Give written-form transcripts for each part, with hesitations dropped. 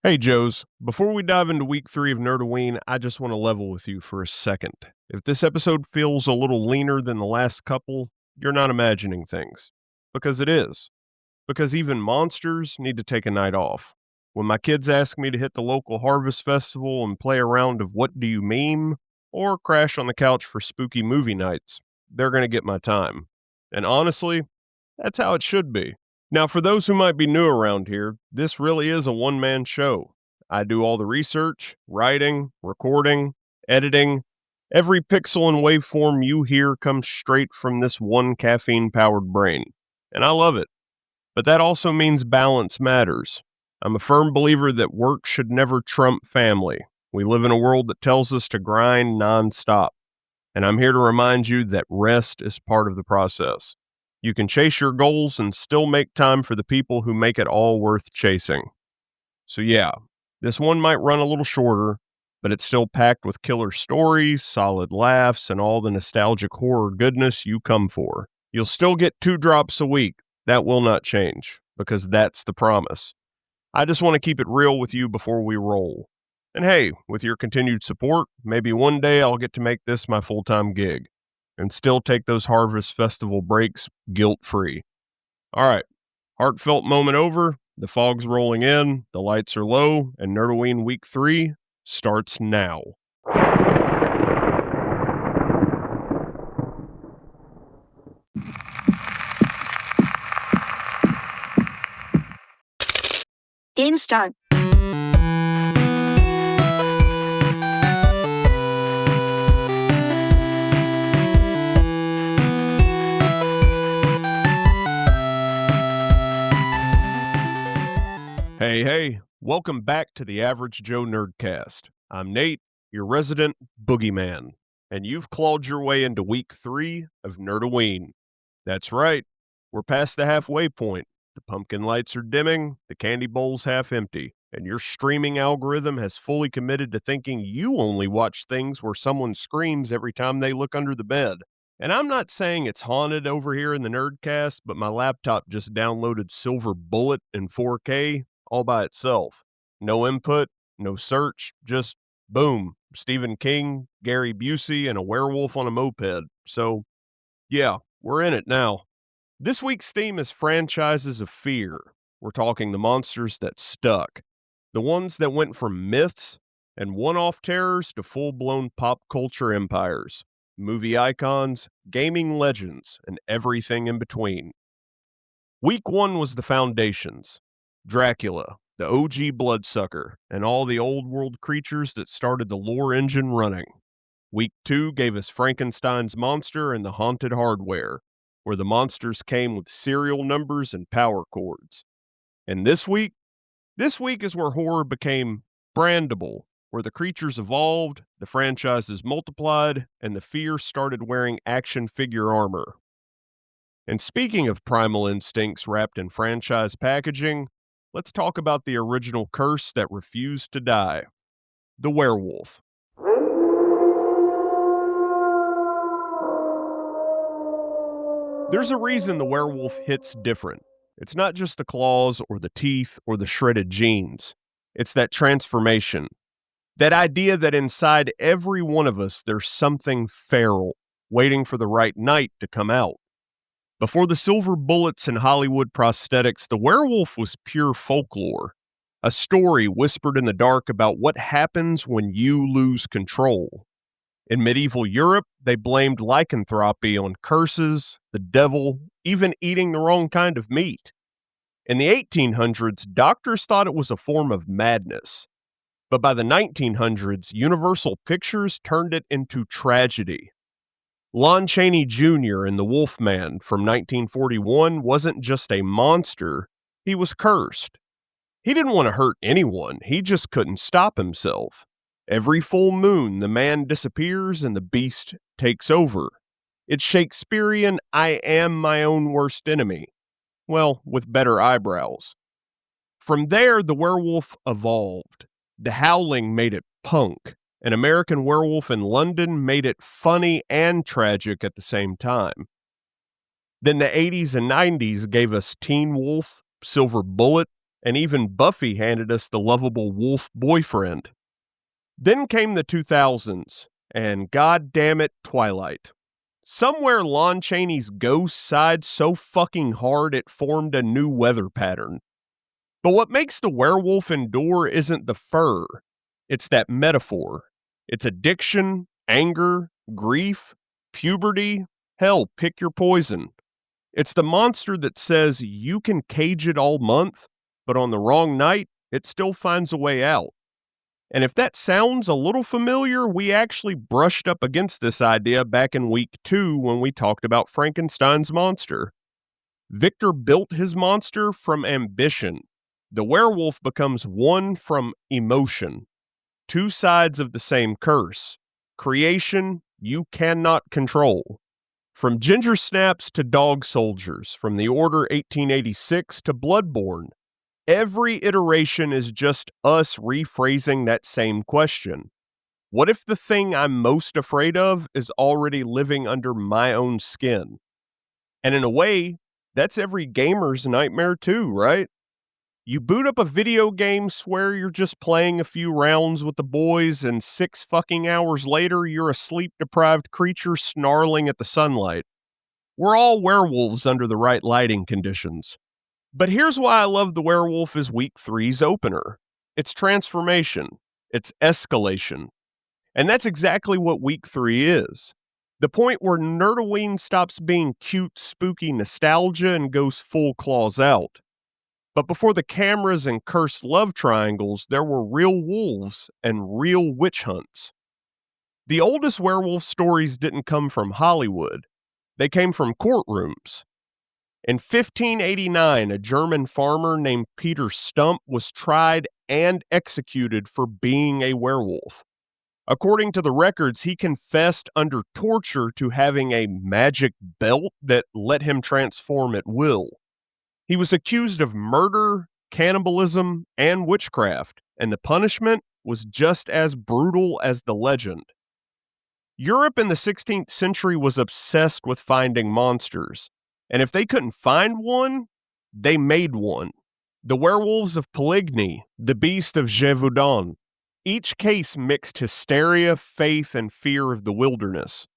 Hey, Joes. Before we dive into week 3 of Nerdoween, I just want to level with you for a second. If this episode feels a little leaner than the last couple, you're not imagining things. Because it is. Because even monsters need to take a night off. When my kids ask me to hit the local harvest festival and play a round of What Do You Meme, or crash on the couch for spooky movie nights, they're going to get my time. And honestly, that's how it should be. Now, for those who might be new around here, this really is a one-man show. I do all the research, writing, recording, editing. Every pixel and waveform you hear comes straight from this one caffeine-powered brain. And I love it. But that also means balance matters. I'm a firm believer that work should never trump family. We live in a world that tells us to grind nonstop. And I'm here to remind you that rest is part of the process. You can chase your goals and still make time for the people who make it all worth chasing. So yeah, this one might run a little shorter, but it's still packed with killer stories, solid laughs, and all the nostalgic horror goodness you come for. You'll still get 2 drops a week. That will not change, because that's the promise. I just want to keep it real with you before we roll. And hey, with your continued support, maybe one day I'll get to make this my full-time gig and still take those Harvest Festival breaks guilt-free. All right, heartfelt moment over, the fog's rolling in, the lights are low, and Nerdoween Week 3 starts now. Game start. Hey, welcome back to the Average Joe Nerdcast. I'm Nate, your resident boogeyman, and you've clawed your way into week 3 of Nerdoween. That's right, we're past the halfway point. The pumpkin lights are dimming, the candy bowl's half empty, and your streaming algorithm has fully committed to thinking you only watch things where someone screams every time they look under the bed. And I'm not saying it's haunted over here in the Nerdcast, but my laptop just downloaded Silver Bullet in 4K all by itself. No input, no search, just boom, Stephen King, Gary Busey, and a werewolf on a moped. So, yeah, we're in it now. This week's theme is franchises of fear. We're talking the monsters that stuck, the ones that went from myths and one-off terrors to full-blown pop culture empires, movie icons, gaming legends, and everything in between. Week 1 was the foundations. Dracula, the OG bloodsucker, and all the old world creatures that started the lore engine running. Week 2 gave us Frankenstein's monster and the haunted hardware, where the monsters came with serial numbers and power cords. And this week is where horror became brandable, where the creatures evolved, the franchises multiplied, and the fear started wearing action figure armor. And speaking of primal instincts wrapped in franchise packaging, let's talk about the original curse that refused to die, the werewolf. There's a reason the werewolf hits different. It's not just the claws or the teeth or the shredded genes. It's that transformation. That idea that inside every one of us there's something feral, waiting for the right night to come out. Before the silver bullets and Hollywood prosthetics, the werewolf was pure folklore. A story whispered in the dark about what happens when you lose control. In medieval Europe, they blamed lycanthropy on curses, the devil, even eating the wrong kind of meat. In the 1800s, doctors thought it was a form of madness. But by the 1900s, Universal Pictures turned it into tragedy. Lon Chaney Jr. in The Wolfman from 1941 wasn't just a monster, he was cursed. He didn't want to hurt anyone, he just couldn't stop himself. Every full moon, the man disappears and the beast takes over. It's Shakespearean, I am my own worst enemy. Well, with better eyebrows. From there, the werewolf evolved. The Howling made it punk. An American Werewolf in London made it funny and tragic at the same time. Then the 80s and 90s gave us Teen Wolf, Silver Bullet, and even Buffy handed us the lovable wolf boyfriend. Then came the 2000s, and god damn it, Twilight. Somewhere Lon Chaney's ghost sighed so fucking hard it formed a new weather pattern. But what makes the werewolf endure isn't the fur, it's that metaphor. It's addiction, anger, grief, puberty, hell, pick your poison. It's the monster that says you can cage it all month, but on the wrong night, it still finds a way out. And if that sounds a little familiar, we actually brushed up against this idea back in week 2 when we talked about Frankenstein's monster. Victor built his monster from ambition. The werewolf becomes one from emotion. Two sides of the same curse. Creation you cannot control. From ginger snaps to dog soldiers, from the Order 1886 to Bloodborne, every iteration is just us rephrasing that same question. What if the thing I'm most afraid of is already living under my own skin? And in a way, that's every gamer's nightmare too, right? You boot up a video game, swear you're just playing a few rounds with the boys, and 6 fucking hours later, you're a sleep-deprived creature snarling at the sunlight. We're all werewolves under the right lighting conditions. But here's why I love The Werewolf as Week 3's opener. It's transformation. It's escalation. And that's exactly what Week 3 is. The point where Nerdoween stops being cute, spooky nostalgia and goes full claws out. But before the cameras and cursed love triangles, there were real wolves and real witch hunts. The oldest werewolf stories didn't come from Hollywood. They came from courtrooms. In 1589, a German farmer named Peter Stump was tried and executed for being a werewolf. According to the records, he confessed under torture to having a magic belt that let him transform at will. He was accused of murder, cannibalism, and witchcraft, and the punishment was just as brutal as the legend. Europe in the 16th century was obsessed with finding monsters, and if they couldn't find one, they made one. The Werewolves of Poligny, the Beast of Gévaudan. Each case mixed hysteria, faith, and fear of the wilderness.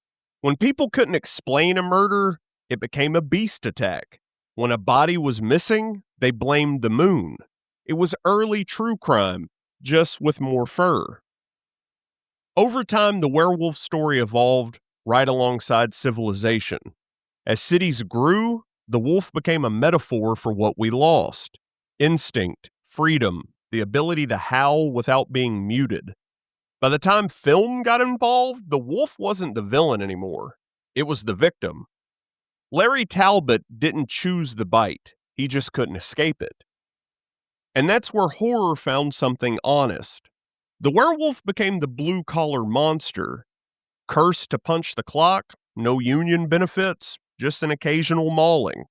When people couldn't explain a murder, it became a beast attack. When a body was missing, they blamed the moon. It was early true crime, just with more fur. Over time, the werewolf story evolved right alongside civilization. As cities grew, the wolf became a metaphor for what we lost. Instinct, freedom, the ability to howl without being muted. By the time film got involved, the wolf wasn't the villain anymore. It was the victim. Larry Talbot didn't choose the bite. He just couldn't escape it. And that's where horror found something honest. The werewolf became the blue-collar monster. Cursed to punch the clock, no union benefits, just an occasional mauling.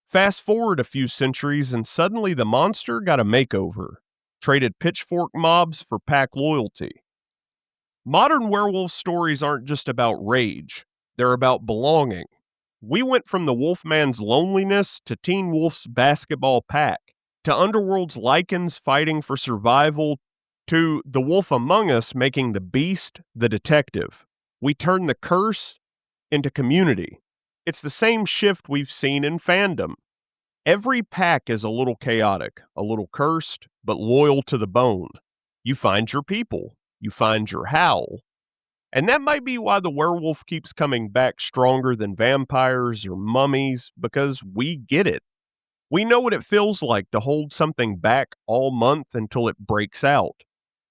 Fast forward a few centuries and suddenly the monster got a makeover. Traded pitchfork mobs for pack loyalty. Modern werewolf stories aren't just about rage. They're about belonging. We went from the Wolfman's loneliness to Teen Wolf's basketball pack, to Underworld's lichens fighting for survival, to the Wolf Among Us making the beast the detective. We turned the curse into community. It's the same shift we've seen in fandom. Every pack is a little chaotic, a little cursed, but loyal to the bone. You find your people. You find your howl. And that might be why the werewolf keeps coming back stronger than vampires or mummies, because we get it. We know what it feels like to hold something back all month until it breaks out.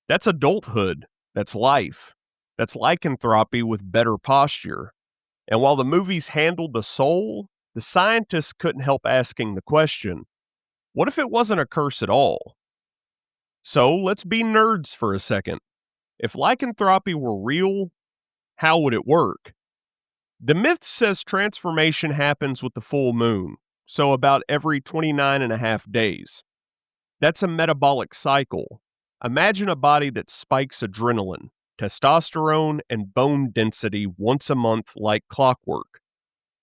That's adulthood. That's life. That's lycanthropy with better posture. And while the movies handled the soul, the scientists couldn't help asking the question, what if it wasn't a curse at all? So let's be nerds for a second. If lycanthropy were real, how would it work? The myth says transformation happens with the full moon, so about every 29 and a half days. That's a metabolic cycle. Imagine a body that spikes adrenaline, testosterone, and bone density once a month like clockwork.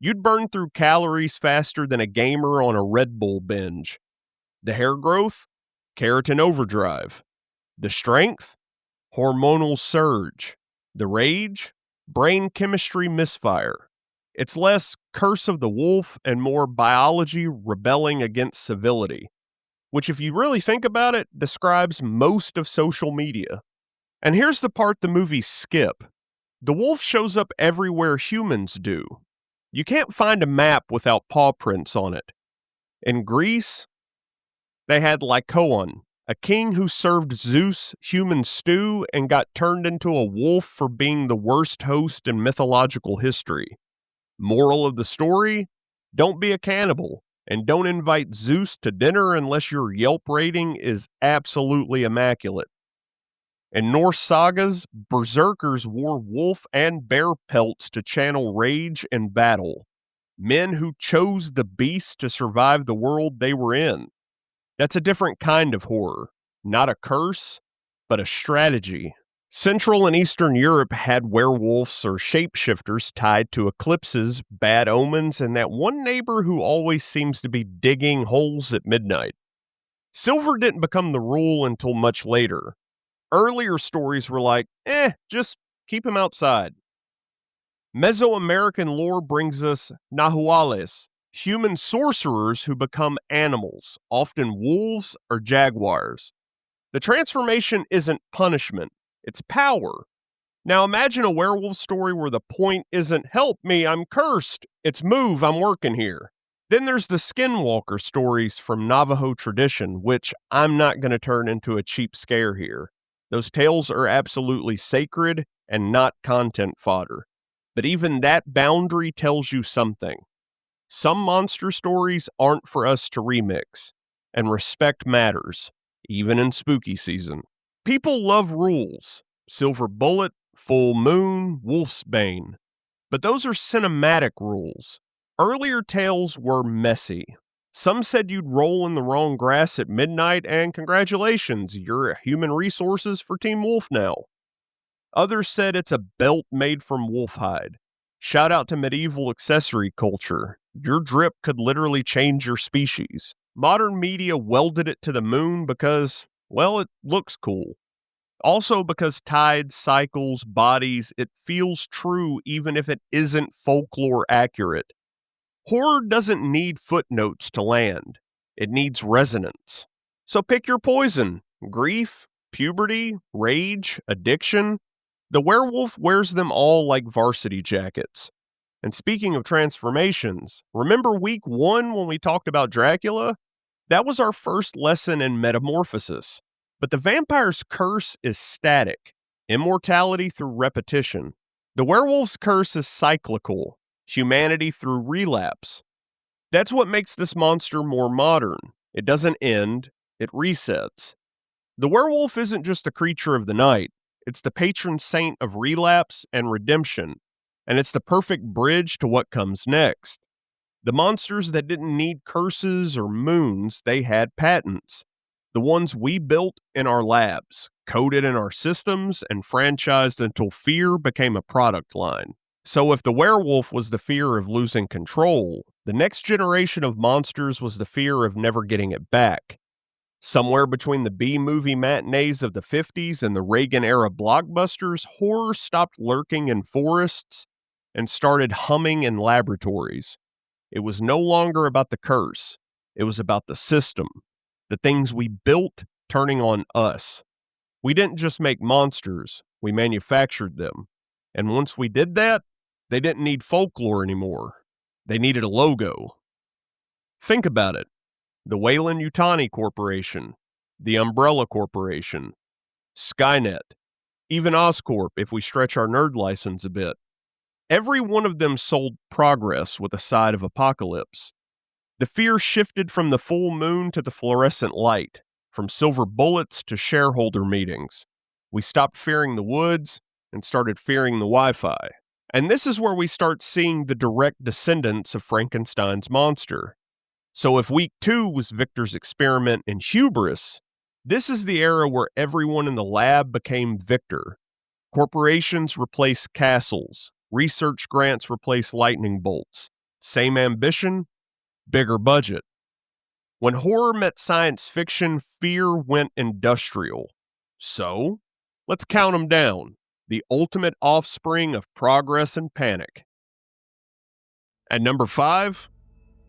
You'd burn through calories faster than a gamer on a Red Bull binge. The hair growth? Keratin overdrive. The strength? Hormonal surge. The rage? Brain chemistry misfire. It's less curse of the wolf and more biology rebelling against civility, which, if you really think about it, describes most of social media. And here's the part the movies skip. The wolf shows up everywhere humans do. You can't find a map without paw prints on it. In Greece, they had Lycaon, a king who served Zeus human stew and got turned into a wolf for being the worst host in mythological history. Moral of the story? Don't be a cannibal, and don't invite Zeus to dinner unless your Yelp rating is absolutely immaculate. In Norse sagas, berserkers wore wolf and bear pelts to channel rage and battle. Men who chose the beast to survive the world they were in. That's a different kind of horror. Not a curse, but a strategy. Central and Eastern Europe had werewolves or shapeshifters tied to eclipses, bad omens, and that one neighbor who always seems to be digging holes at midnight. Silver didn't become the rule until much later. Earlier stories were like, just keep him outside. Mesoamerican lore brings us Nahuales, human sorcerers who become animals, often wolves or jaguars. The transformation isn't punishment, it's power. Now imagine a werewolf story where the point isn't help me, I'm cursed, it's move, I'm working here. Then there's the skinwalker stories from Navajo tradition, which I'm not going to turn into a cheap scare here. Those tales are absolutely sacred and not content fodder. But even that boundary tells you something. Some monster stories aren't for us to remix, and respect matters, even in spooky season. People love rules. Silver bullet, full moon, wolf's bane. But those are cinematic rules. Earlier tales were messy. Some said you'd roll in the wrong grass at midnight, and congratulations, you're a human resources for Team Wolf now. Others said it's a belt made from wolf hide. Shout out to medieval accessory culture. Your drip could literally change your species. Modern media welded it to the moon because, well, it looks cool. Also because tides, cycles, bodies, it feels true even if it isn't folklore accurate. Horror doesn't need footnotes to land. It needs resonance. So pick your poison. Grief, puberty, rage, addiction. The werewolf wears them all like varsity jackets. And speaking of transformations, remember week 1 when we talked about Dracula? That was our first lesson in metamorphosis. But the vampire's curse is static, immortality through repetition. The werewolf's curse is cyclical, humanity through relapse. That's what makes this monster more modern. It doesn't end, it resets. The werewolf isn't just a creature of the night, it's the patron saint of relapse and redemption, and it's the perfect bridge to what comes next. The monsters that didn't need curses or moons, they had patents. The ones we built in our labs, coded in our systems, and franchised until fear became a product line. So if the werewolf was the fear of losing control, the next generation of monsters was the fear of never getting it back. Somewhere between the B-movie matinees of the 50s and the Reagan-era blockbusters, horror stopped lurking in forests and started humming in laboratories. It was no longer about the curse. It was about the system, the things we built turning on us. We didn't just make monsters, we manufactured them. And once we did that, they didn't need folklore anymore. They needed a logo. Think about it. The Weyland-Yutani Corporation, the Umbrella Corporation, Skynet, even Oscorp if we stretch our nerd license a bit. Every one of them sold progress with a side of apocalypse. The fear shifted from the full moon to the fluorescent light, from silver bullets to shareholder meetings. We stopped fearing the woods and started fearing the Wi-Fi. And this is where we start seeing the direct descendants of Frankenstein's monster. So if week 2 was Victor's experiment in hubris, this is the era where everyone in the lab became Victor. Corporations replaced castles. Research grants replaced lightning bolts. Same ambition, bigger budget. When horror met science fiction, fear went industrial. So, let's count them down. The ultimate offspring of progress and panic. At number 5,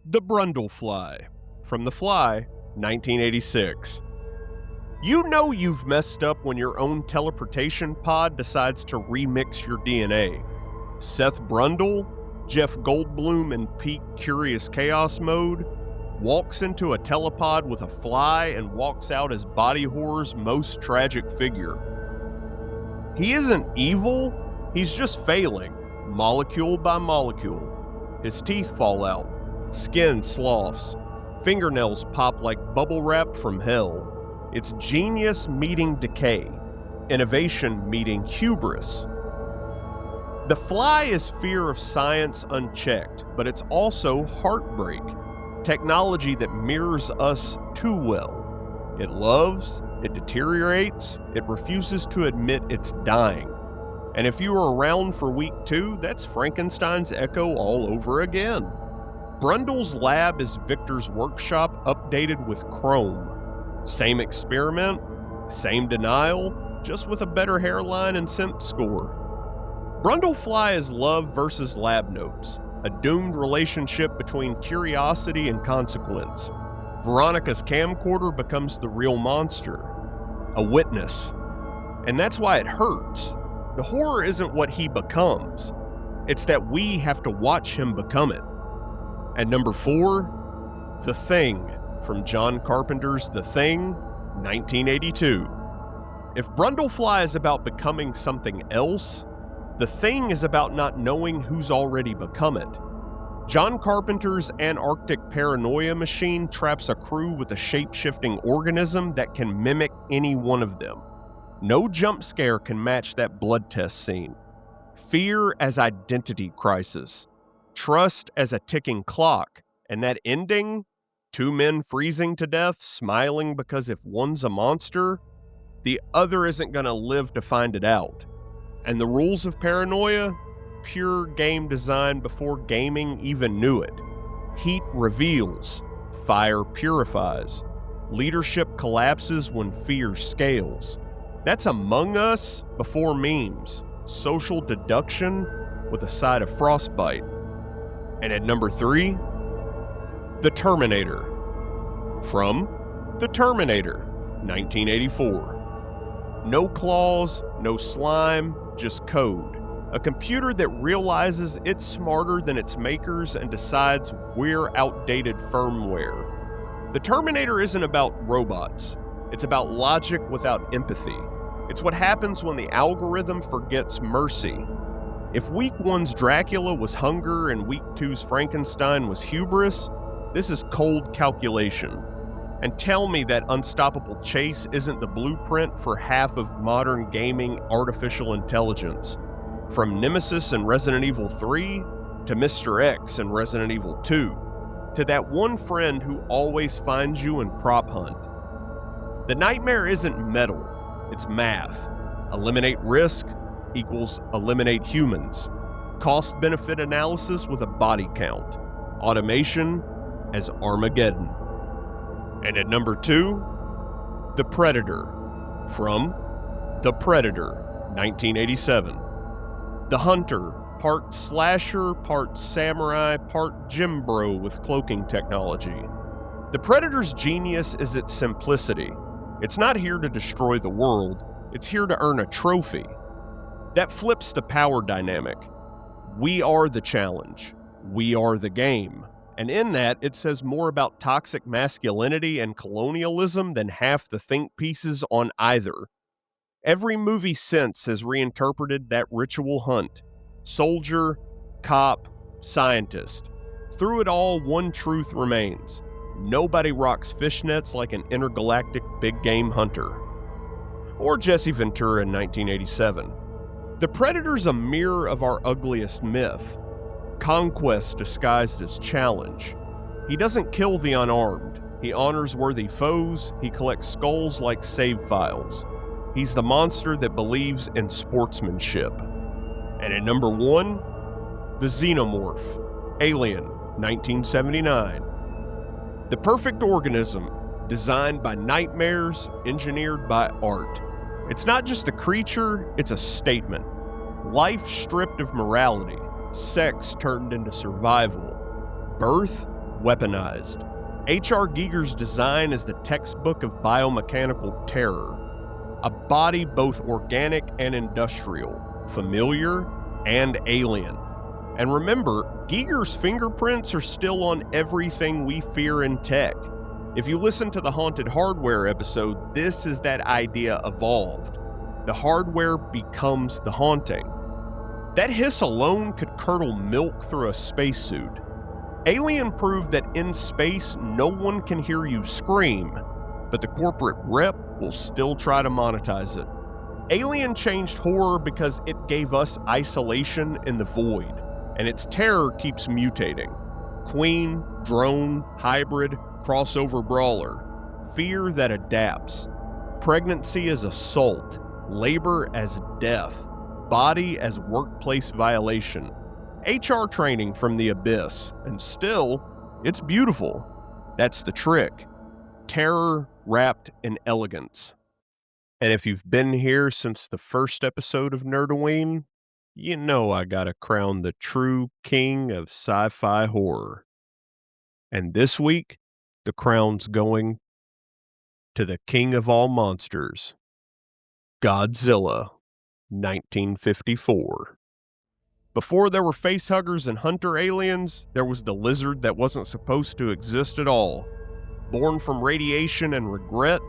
the Brundlefly. From The Fly, 1986. You know you've messed up when your own teleportation pod decides to remix your DNA. Seth Brundle, Jeff Goldblum in peak Curious Chaos mode, walks into a telepod with a fly and walks out as body horror's most tragic figure. He isn't evil, he's just failing, molecule by molecule. His teeth fall out, skin sloughs, fingernails pop like bubble wrap from hell. It's genius meeting decay, innovation meeting hubris. The Fly is fear of science unchecked, but it's also heartbreak. Technology that mirrors us too well. It loves, it deteriorates, it refuses to admit it's dying. And if you were around for week 2, that's Frankenstein's Echo all over again. Brundle's lab is Victor's workshop updated with Chrome. Same experiment, same denial, just with a better hairline and synth score. Brundlefly is love versus lab notes. A doomed relationship between curiosity and consequence. Veronica's camcorder becomes the real monster, a witness. And that's why it hurts. The horror isn't what he becomes, it's that we have to watch him become it. At number 4, The Thing, from John Carpenter's The Thing, 1982. If Brundlefly is about becoming something else, The Thing is about not knowing who's already become it. John Carpenter's Antarctic paranoia machine traps a crew with a shape-shifting organism that can mimic any one of them. No jump scare can match that blood test scene. Fear as identity crisis. Trust as a ticking clock. And that ending, 2 men freezing to death, smiling because if one's a monster, the other isn't gonna live to find it out. And the rules of paranoia? Pure game design before gaming even knew it. Heat reveals, fire purifies. Leadership collapses when fear scales. That's Among Us before memes. Social deduction with a side of frostbite. And at number 3, The Terminator. From The Terminator, 1984. No claws, no slime, just code. A computer that realizes it's smarter than its makers and decides we're outdated firmware. The Terminator isn't about robots. It's about logic without empathy. It's what happens when the algorithm forgets mercy. If week 1's Dracula was hunger and week 2's Frankenstein was hubris, this is cold calculation. And tell me that unstoppable chase isn't the blueprint for half of modern gaming artificial intelligence. From Nemesis in Resident Evil 3, to Mr. X in Resident Evil 2, to that one friend who always finds you in Prop Hunt. The nightmare isn't metal, it's math. Eliminate risk equals eliminate humans. Cost-benefit analysis with a body count. Automation as Armageddon. And at number 2, The Predator. From The Predator, 1987. The Hunter, part slasher, part samurai, part gym bro with cloaking technology. The Predator's genius is its simplicity. It's not here to destroy the world, it's here to earn a trophy. That flips the power dynamic. We are the challenge. We are the game. And in that, it says more about toxic masculinity and colonialism than half the think pieces on either. Every movie since has reinterpreted that ritual hunt. Soldier, cop, scientist. Through it all, one truth remains. Nobody rocks fishnets like an intergalactic big game hunter. Or Jesse Ventura in 1987. The Predator's a mirror of our ugliest myth. Conquest disguised as challenge. He doesn't kill the unarmed. He honors worthy foes. He collects skulls like save files. He's the monster that believes in sportsmanship. And at number 1, the Xenomorph, Alien, 1979. The perfect organism, designed by nightmares, engineered by art. It's not just a creature, it's a statement. Life stripped of morality, sex turned into survival, birth weaponized. H.R. Giger's design is the textbook of biomechanical terror. A body both organic and industrial, familiar and alien. And remember, Giger's fingerprints are still on everything we fear in tech. If you listen to the Haunted Hardware episode, this is that idea evolved. The hardware becomes the haunting. That hiss alone could curdle milk through a spacesuit. Alien proved that in space, no one can hear you scream, but the corporate rep will still try to monetize it. Alien changed horror because it gave us isolation in the void, and its terror keeps mutating. Queen, drone, hybrid, crossover brawler. Fear that adapts. Pregnancy as assault. Labor as death. Body as workplace violation. HR training from the abyss, and still, it's beautiful. That's the trick. Terror wrapped in elegance. And if you've been here since the first episode of Nerdoween, you know I gotta crown the true king of sci-fi horror. And this week, the crown's going to the king of all monsters, Godzilla, 1954. Before there were facehuggers and hunter aliens, there was the lizard that wasn't supposed to exist at all. Born from radiation and regret,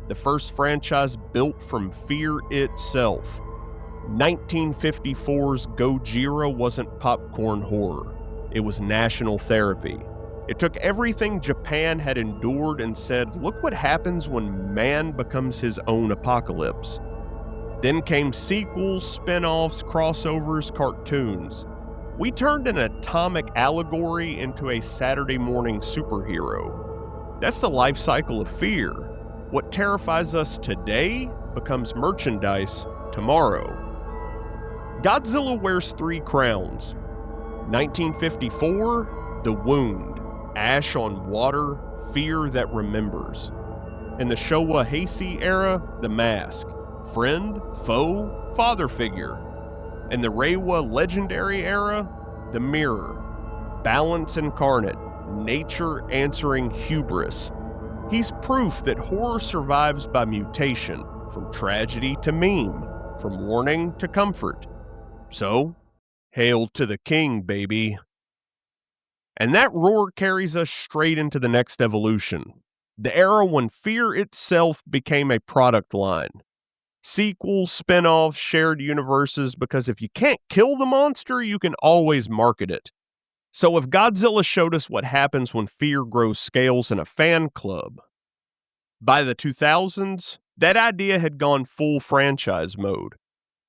the first franchise built from fear itself. 1954's Gojira wasn't popcorn horror. It was national therapy. It took everything Japan had endured and said, look what happens when man becomes his own apocalypse. Then came sequels, spin-offs, crossovers, cartoons. We turned an atomic allegory into a Saturday morning superhero. That's the life cycle of fear. What terrifies us today becomes merchandise tomorrow. Godzilla wears 3 crowns. 1954, the wound, ash on water, fear that remembers. In the Showa Heisei era, the mask, friend, foe, father figure. In the Reiwa legendary era, the mirror, balance incarnate, nature answering hubris. He's proof that horror survives by mutation, from tragedy to meme, from warning to comfort. So, hail to the king, baby. And that roar carries us straight into the next evolution, the era when fear itself became a product line. Sequels, spin-offs, shared universes, because if you can't kill the monster, you can always market it. So if Godzilla showed us what happens when fear grows scales in a fan club, by the 2000s, that idea had gone full franchise mode.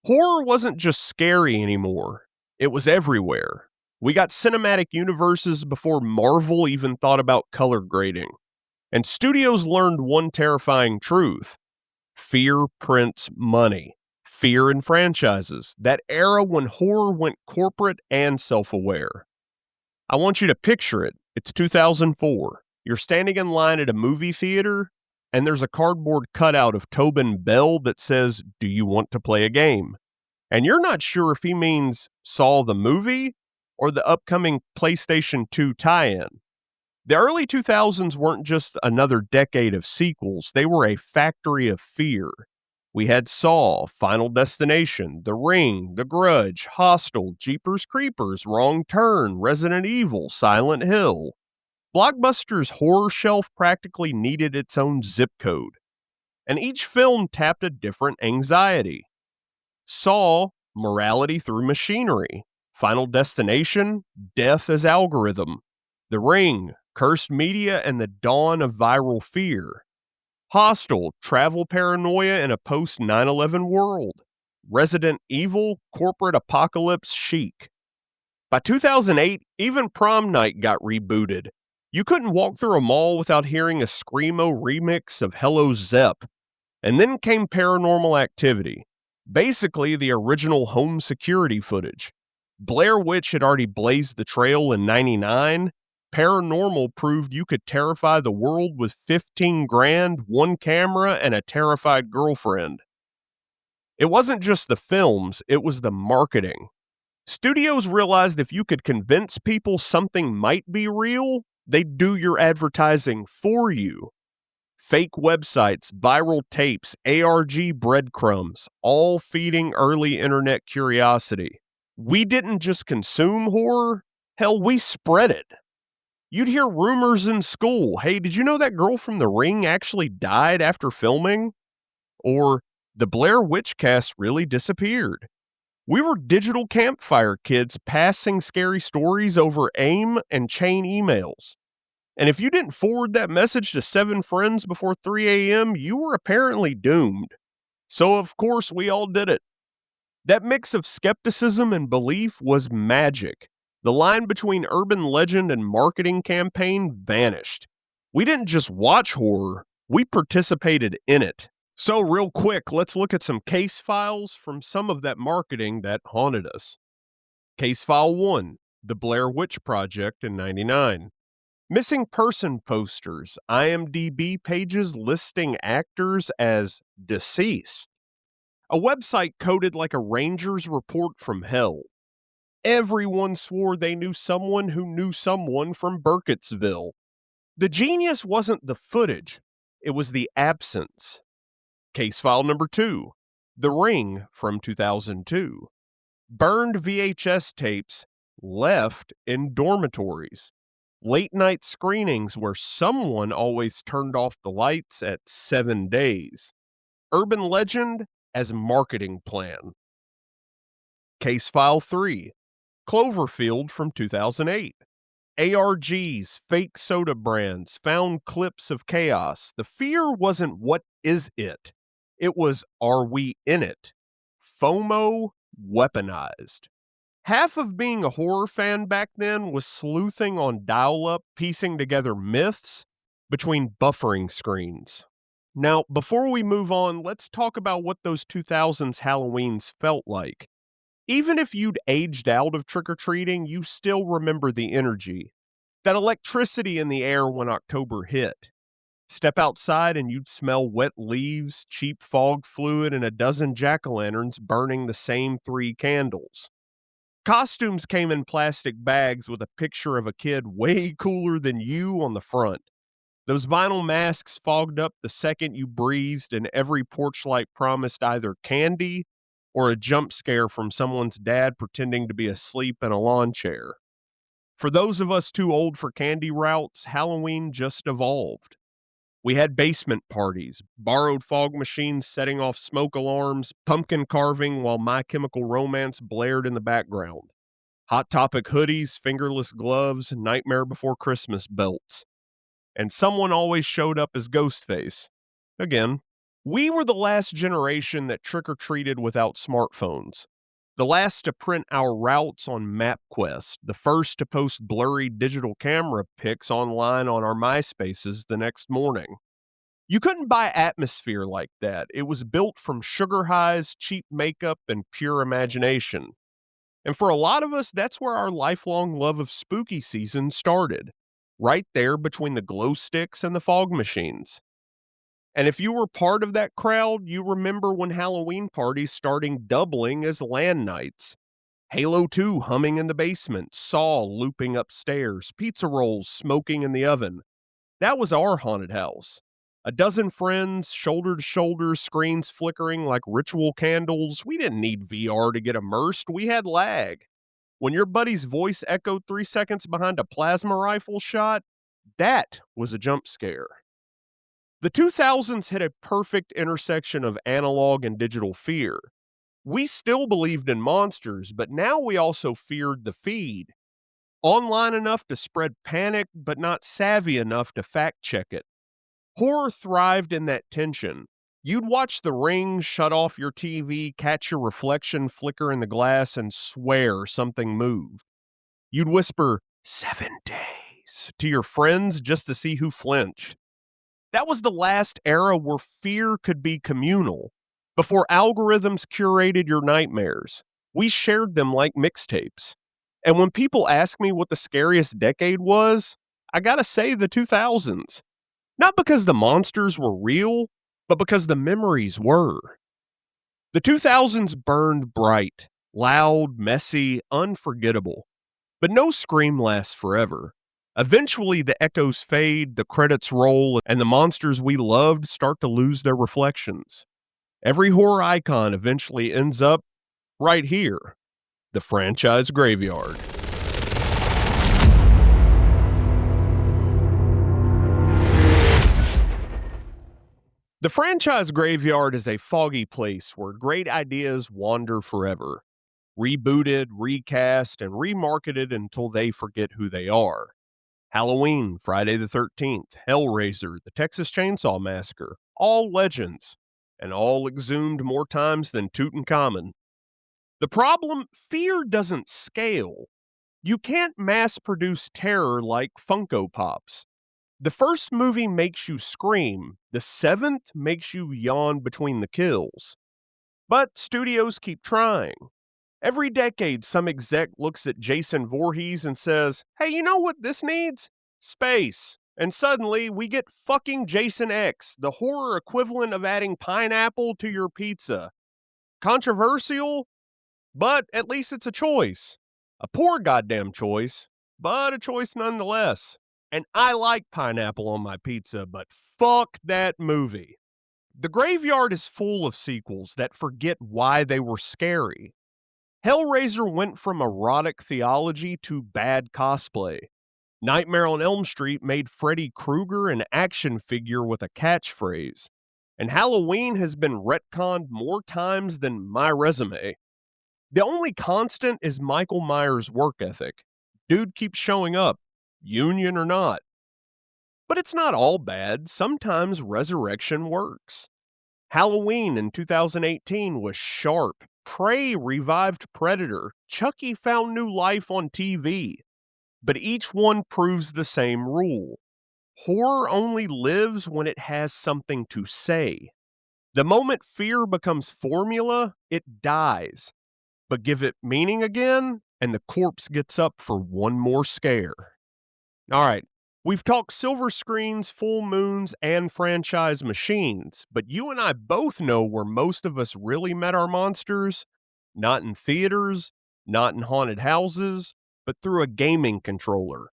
Horror wasn't just scary anymore. It was everywhere. We got cinematic universes before Marvel even thought about color grading. And studios learned one terrifying truth. Fear prints money. Fear in franchises. That era when horror went corporate and self-aware. I want you to picture it. It's 2004. You're standing in line at a movie theater, and there's a cardboard cutout of Tobin Bell that says, "Do you want to play a game?" And you're not sure if he means Saw the movie or the upcoming PlayStation 2 tie-in. The early 2000s weren't just another decade of sequels, they were a factory of fear. We had Saw, Final Destination, The Ring, The Grudge, Hostel, Jeepers Creepers, Wrong Turn, Resident Evil, Silent Hill. Blockbuster's horror shelf practically needed its own zip code. And each film tapped a different anxiety. Saw, morality through machinery. Final Destination, death as algorithm. The Ring, cursed media and the dawn of viral fear. Hostel, travel paranoia in a post-9/11 world. Resident Evil, corporate apocalypse chic. By 2008, even Prom Night got rebooted. You couldn't walk through a mall without hearing a screamo remix of Hello Zepp. And then came Paranormal Activity. Basically the original home security footage. Blair Witch had already blazed the trail in '99, Paranormal proved you could terrify the world with 15 grand, one camera, and a terrified girlfriend. It wasn't just the films, it was the marketing. Studios realized if you could convince people something might be real, they'd do your advertising for you. Fake websites, viral tapes, ARG breadcrumbs, all feeding early internet curiosity. We didn't just consume horror, hell, we spread it. You'd hear rumors in school. Hey, did you know that girl from The Ring actually died after filming? Or the Blair Witch cast really disappeared. We were digital campfire kids passing scary stories over AIM and chain emails. And if you didn't forward that message to 7 friends before 3 a.m., you were apparently doomed. So, of course, we all did it. That mix of skepticism and belief was magic. The line between urban legend and marketing campaign vanished. We didn't just watch horror, we participated in it. So, real quick, let's look at some case files from some of that marketing that haunted us. Case File 1, The Blair Witch Project in '99. Missing person posters, IMDb pages listing actors as deceased. A website coded like a ranger's report from hell. Everyone swore they knew someone who knew someone from Burkittsville. The genius wasn't the footage, it was the absence. Case file number 2, The Ring from 2002. Burned VHS tapes left in dormitories. Late night screenings where someone always turned off the lights at 7 days. Urban legend as marketing plan. Case file 3, Cloverfield from 2008. ARGs, fake soda brands, found clips of chaos. The fear wasn't what is it? It was, are we in it? FOMO weaponized. Half of being a horror fan back then was sleuthing on dial-up, piecing together myths between buffering screens. Now, before we move on, let's talk about what those 2000s Halloweens felt like. Even if you'd aged out of trick-or-treating, you still remember the energy. That electricity in the air when October hit. Step outside and you'd smell wet leaves, cheap fog fluid, and a dozen jack-o'-lanterns burning the same 3 candles. Costumes came in plastic bags with a picture of a kid way cooler than you on the front. Those vinyl masks fogged up the second you breathed, and every porch light promised either candy or a jump scare from someone's dad pretending to be asleep in a lawn chair. For those of us too old for candy routes, Halloween just evolved. We had basement parties, borrowed fog machines setting off smoke alarms, pumpkin carving while My Chemical Romance blared in the background. Hot Topic hoodies, fingerless gloves, Nightmare Before Christmas belts. And someone always showed up as Ghostface. Again, we were the last generation that trick-or-treated without smartphones. The last to print our routes on MapQuest, the first to post blurry digital camera pics online on our MySpaces the next morning. You couldn't buy atmosphere like that. It was built from sugar highs, cheap makeup, and pure imagination. And for a lot of us, that's where our lifelong love of spooky season started. Right there between the glow sticks and the fog machines. And if you were part of that crowd, you remember when Halloween parties starting doubling as LAN nights. Halo 2 humming in the basement, Saw looping upstairs, pizza rolls smoking in the oven. That was our haunted house. A dozen friends, shoulder to shoulder, screens flickering like ritual candles. We didn't need VR to get immersed, we had lag. When your buddy's voice echoed 3 seconds behind a plasma rifle shot, that was a jump scare. The 2000s hit a perfect intersection of analog and digital fear. We still believed in monsters, but now we also feared the feed. Online enough to spread panic, but not savvy enough to fact check it. Horror thrived in that tension. You'd watch The Ring, shut off your TV, catch your reflection flicker in the glass, and swear something moved. You'd whisper, 7 days, to your friends just to see who flinched. That was the last era where fear could be communal. Before algorithms curated your nightmares, we shared them like mixtapes. And when people ask me what the scariest decade was, I gotta say the 2000s. Not because the monsters were real, but because the memories were. The 2000s burned bright, loud, messy, unforgettable. But no Scream lasts forever. Eventually, the echoes fade, the credits roll, and the monsters we loved start to lose their reflections. Every horror icon eventually ends up right here, the franchise graveyard. The franchise graveyard is a foggy place where great ideas wander forever, rebooted, recast, and remarketed until they forget who they are. Halloween, Friday the 13th, Hellraiser, the Texas Chainsaw Massacre, all legends, and all exhumed more times than Tutankhamun. The problem, fear doesn't scale. You can't mass produce terror like Funko Pops. The first movie makes you scream, the seventh makes you yawn between the kills. But studios keep trying. Every decade, some exec looks at Jason Voorhees and says, hey, you know what this needs? Space. And suddenly, we get fucking Jason X, the horror equivalent of adding pineapple to your pizza. Controversial? But at least it's a choice. A poor goddamn choice, but a choice nonetheless. And I like pineapple on my pizza, but fuck that movie. The graveyard is full of sequels that forget why they were scary. Hellraiser went from erotic theology to bad cosplay. Nightmare on Elm Street made Freddy Krueger an action figure with a catchphrase. And Halloween has been retconned more times than my resume. The only constant is Michael Myers' work ethic. Dude keeps showing up, union or not. But it's not all bad. Sometimes resurrection works. Halloween in 2018 was sharp. Prey revived Predator. Chucky found new life on TV. But each one proves the same rule. Horror only lives when it has something to say. The moment fear becomes formula, it dies. But give it meaning again, and the corpse gets up for one more scare. All right, we've talked silver screens, full moons, and franchise machines, but you and I both know where most of us really met our monsters. Not in theaters, not in haunted houses, but through a gaming controller.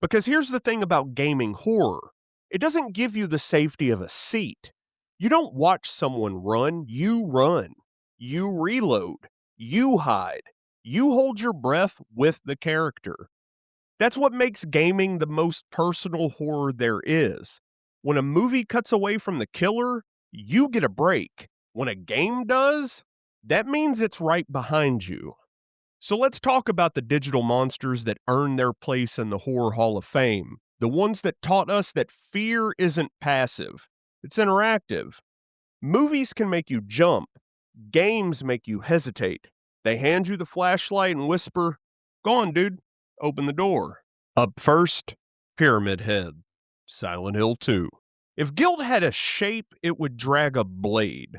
Because here's the thing about gaming horror. It doesn't give you the safety of a seat. You don't watch someone run, you run. You reload. You hide. You hold your breath with the character. That's what makes gaming the most personal horror there is. When a movie cuts away from the killer, you get a break. When a game does, that means it's right behind you. So let's talk about the digital monsters that earn their place in the Horror Hall of Fame. The ones that taught us that fear isn't passive, it's interactive. Movies can make you jump. Games make you hesitate. They hand you the flashlight and whisper, go on, dude, open the door. Up first, Pyramid Head, Silent Hill 2. If guilt had a shape, it would drag a blade.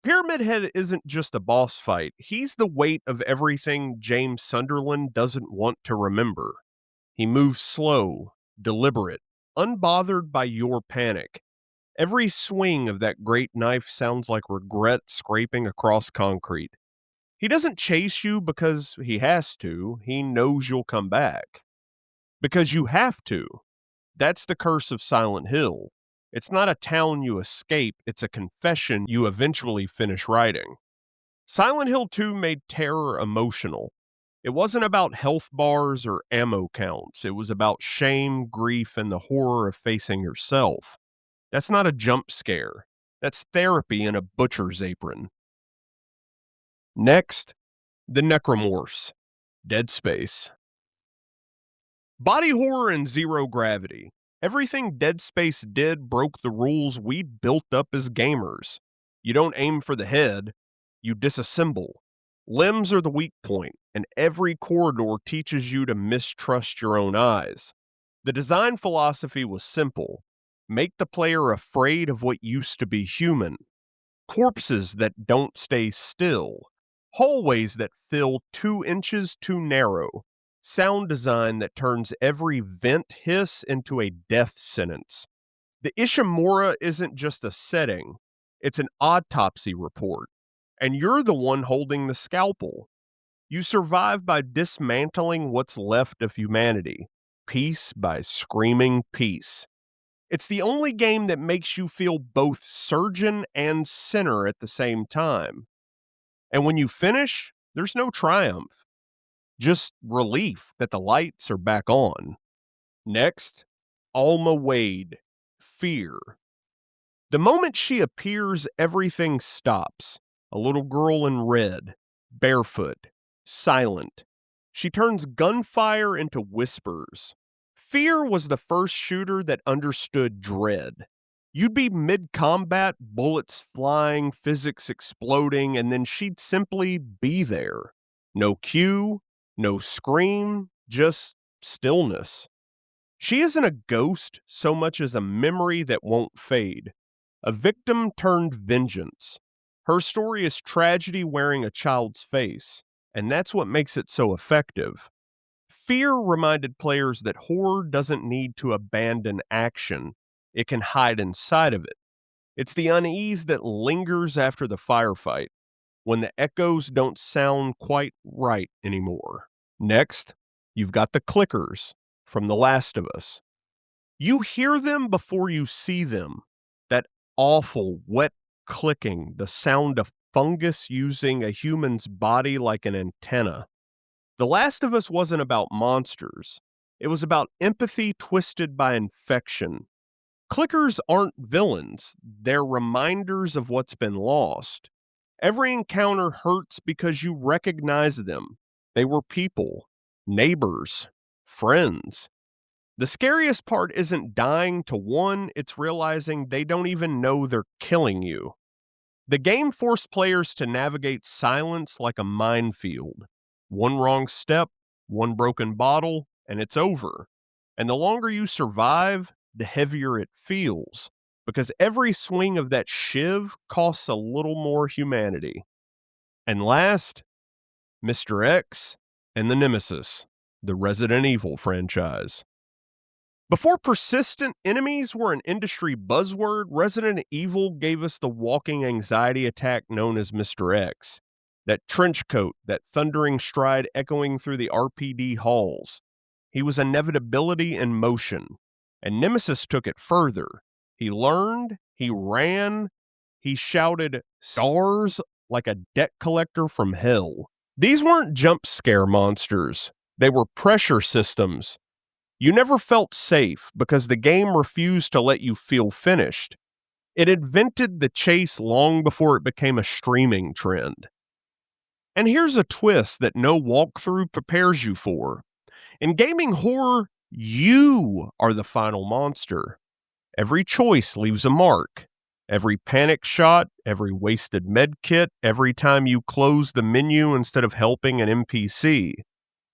Pyramid Head isn't just a boss fight, he's the weight of everything James Sunderland doesn't want to remember. He moves slow, deliberate, unbothered by your panic. Every swing of that great knife sounds like regret scraping across concrete. He doesn't chase you because he has to, he knows you'll come back. Because you have to. That's the curse of Silent Hill. It's not a town you escape, it's a confession you eventually finish writing. Silent Hill 2 made terror emotional. It wasn't about health bars or ammo counts, it was about shame, grief, and the horror of facing yourself. That's not a jump scare. That's therapy in a butcher's apron. Next, the Necromorphs, Dead Space. Body horror and zero gravity. Everything Dead Space did broke the rules we'd built up as gamers. You don't aim for the head, you disassemble. Limbs are the weak point, and every corridor teaches you to mistrust your own eyes. The design philosophy was simple. Make the player afraid of what used to be human. Corpses that don't stay still. Hallways that fill 2 inches too narrow. sound design that turns every vent hiss into a death sentence. The Ishimura isn't just a setting, it's an autopsy report, and you're the one holding the scalpel. You survive by dismantling what's left of humanity, piece by screaming piece. It's the only game that makes you feel both surgeon and sinner at the same time. And when you finish, there's no triumph, just relief that the lights are back on. Next, Alma Wade, Fear. The moment she appears, everything stops. A little girl in red, barefoot, silent. She turns gunfire into whispers. Fear was the first shooter that understood dread. You'd be mid combat, bullets flying, physics exploding, and then she'd simply be there. No cue, no scream, just stillness. She isn't a ghost so much as a memory that won't fade. A victim turned vengeance. Her story is tragedy wearing a child's face, and that's what makes it so effective. Fear reminded players that horror doesn't need to abandon action, it can hide inside of it. It's the unease that lingers after the firefight, when the echoes don't sound quite right anymore. Next, you've got the clickers from The Last of Us. You hear them before you see them. That awful, wet clicking, the sound of fungus using a human's body like an antenna. The Last of Us wasn't about monsters. It was about empathy twisted by infection. Clickers aren't villains. They're reminders of what's been lost. Every encounter hurts because you recognize them. They were people, neighbors, friends. The scariest part isn't dying to one, it's realizing they don't even know they're killing you. The game forced players to navigate silence like a minefield. One wrong step, one broken bottle, and it's over. And the longer you survive, the heavier it feels, because every swing of that shiv costs a little more humanity. And last, Mr. X and the Nemesis, the Resident Evil franchise. Before persistent enemies were an industry buzzword, Resident Evil gave us the walking anxiety attack known as Mr. X. That trench coat, that thundering stride echoing through the RPD halls. He was inevitability in motion. And Nemesis took it further. He learned, he ran, he shouted stars like a debt collector from hell. These weren't jump scare monsters. They were pressure systems. You never felt safe because the game refused to let you feel finished. It invented the chase long before it became a streaming trend. And here's a twist that no walkthrough prepares you for. In gaming horror, you are the final monster. Every choice leaves a mark. Every panic shot, every wasted med kit, every time you close the menu instead of helping an NPC.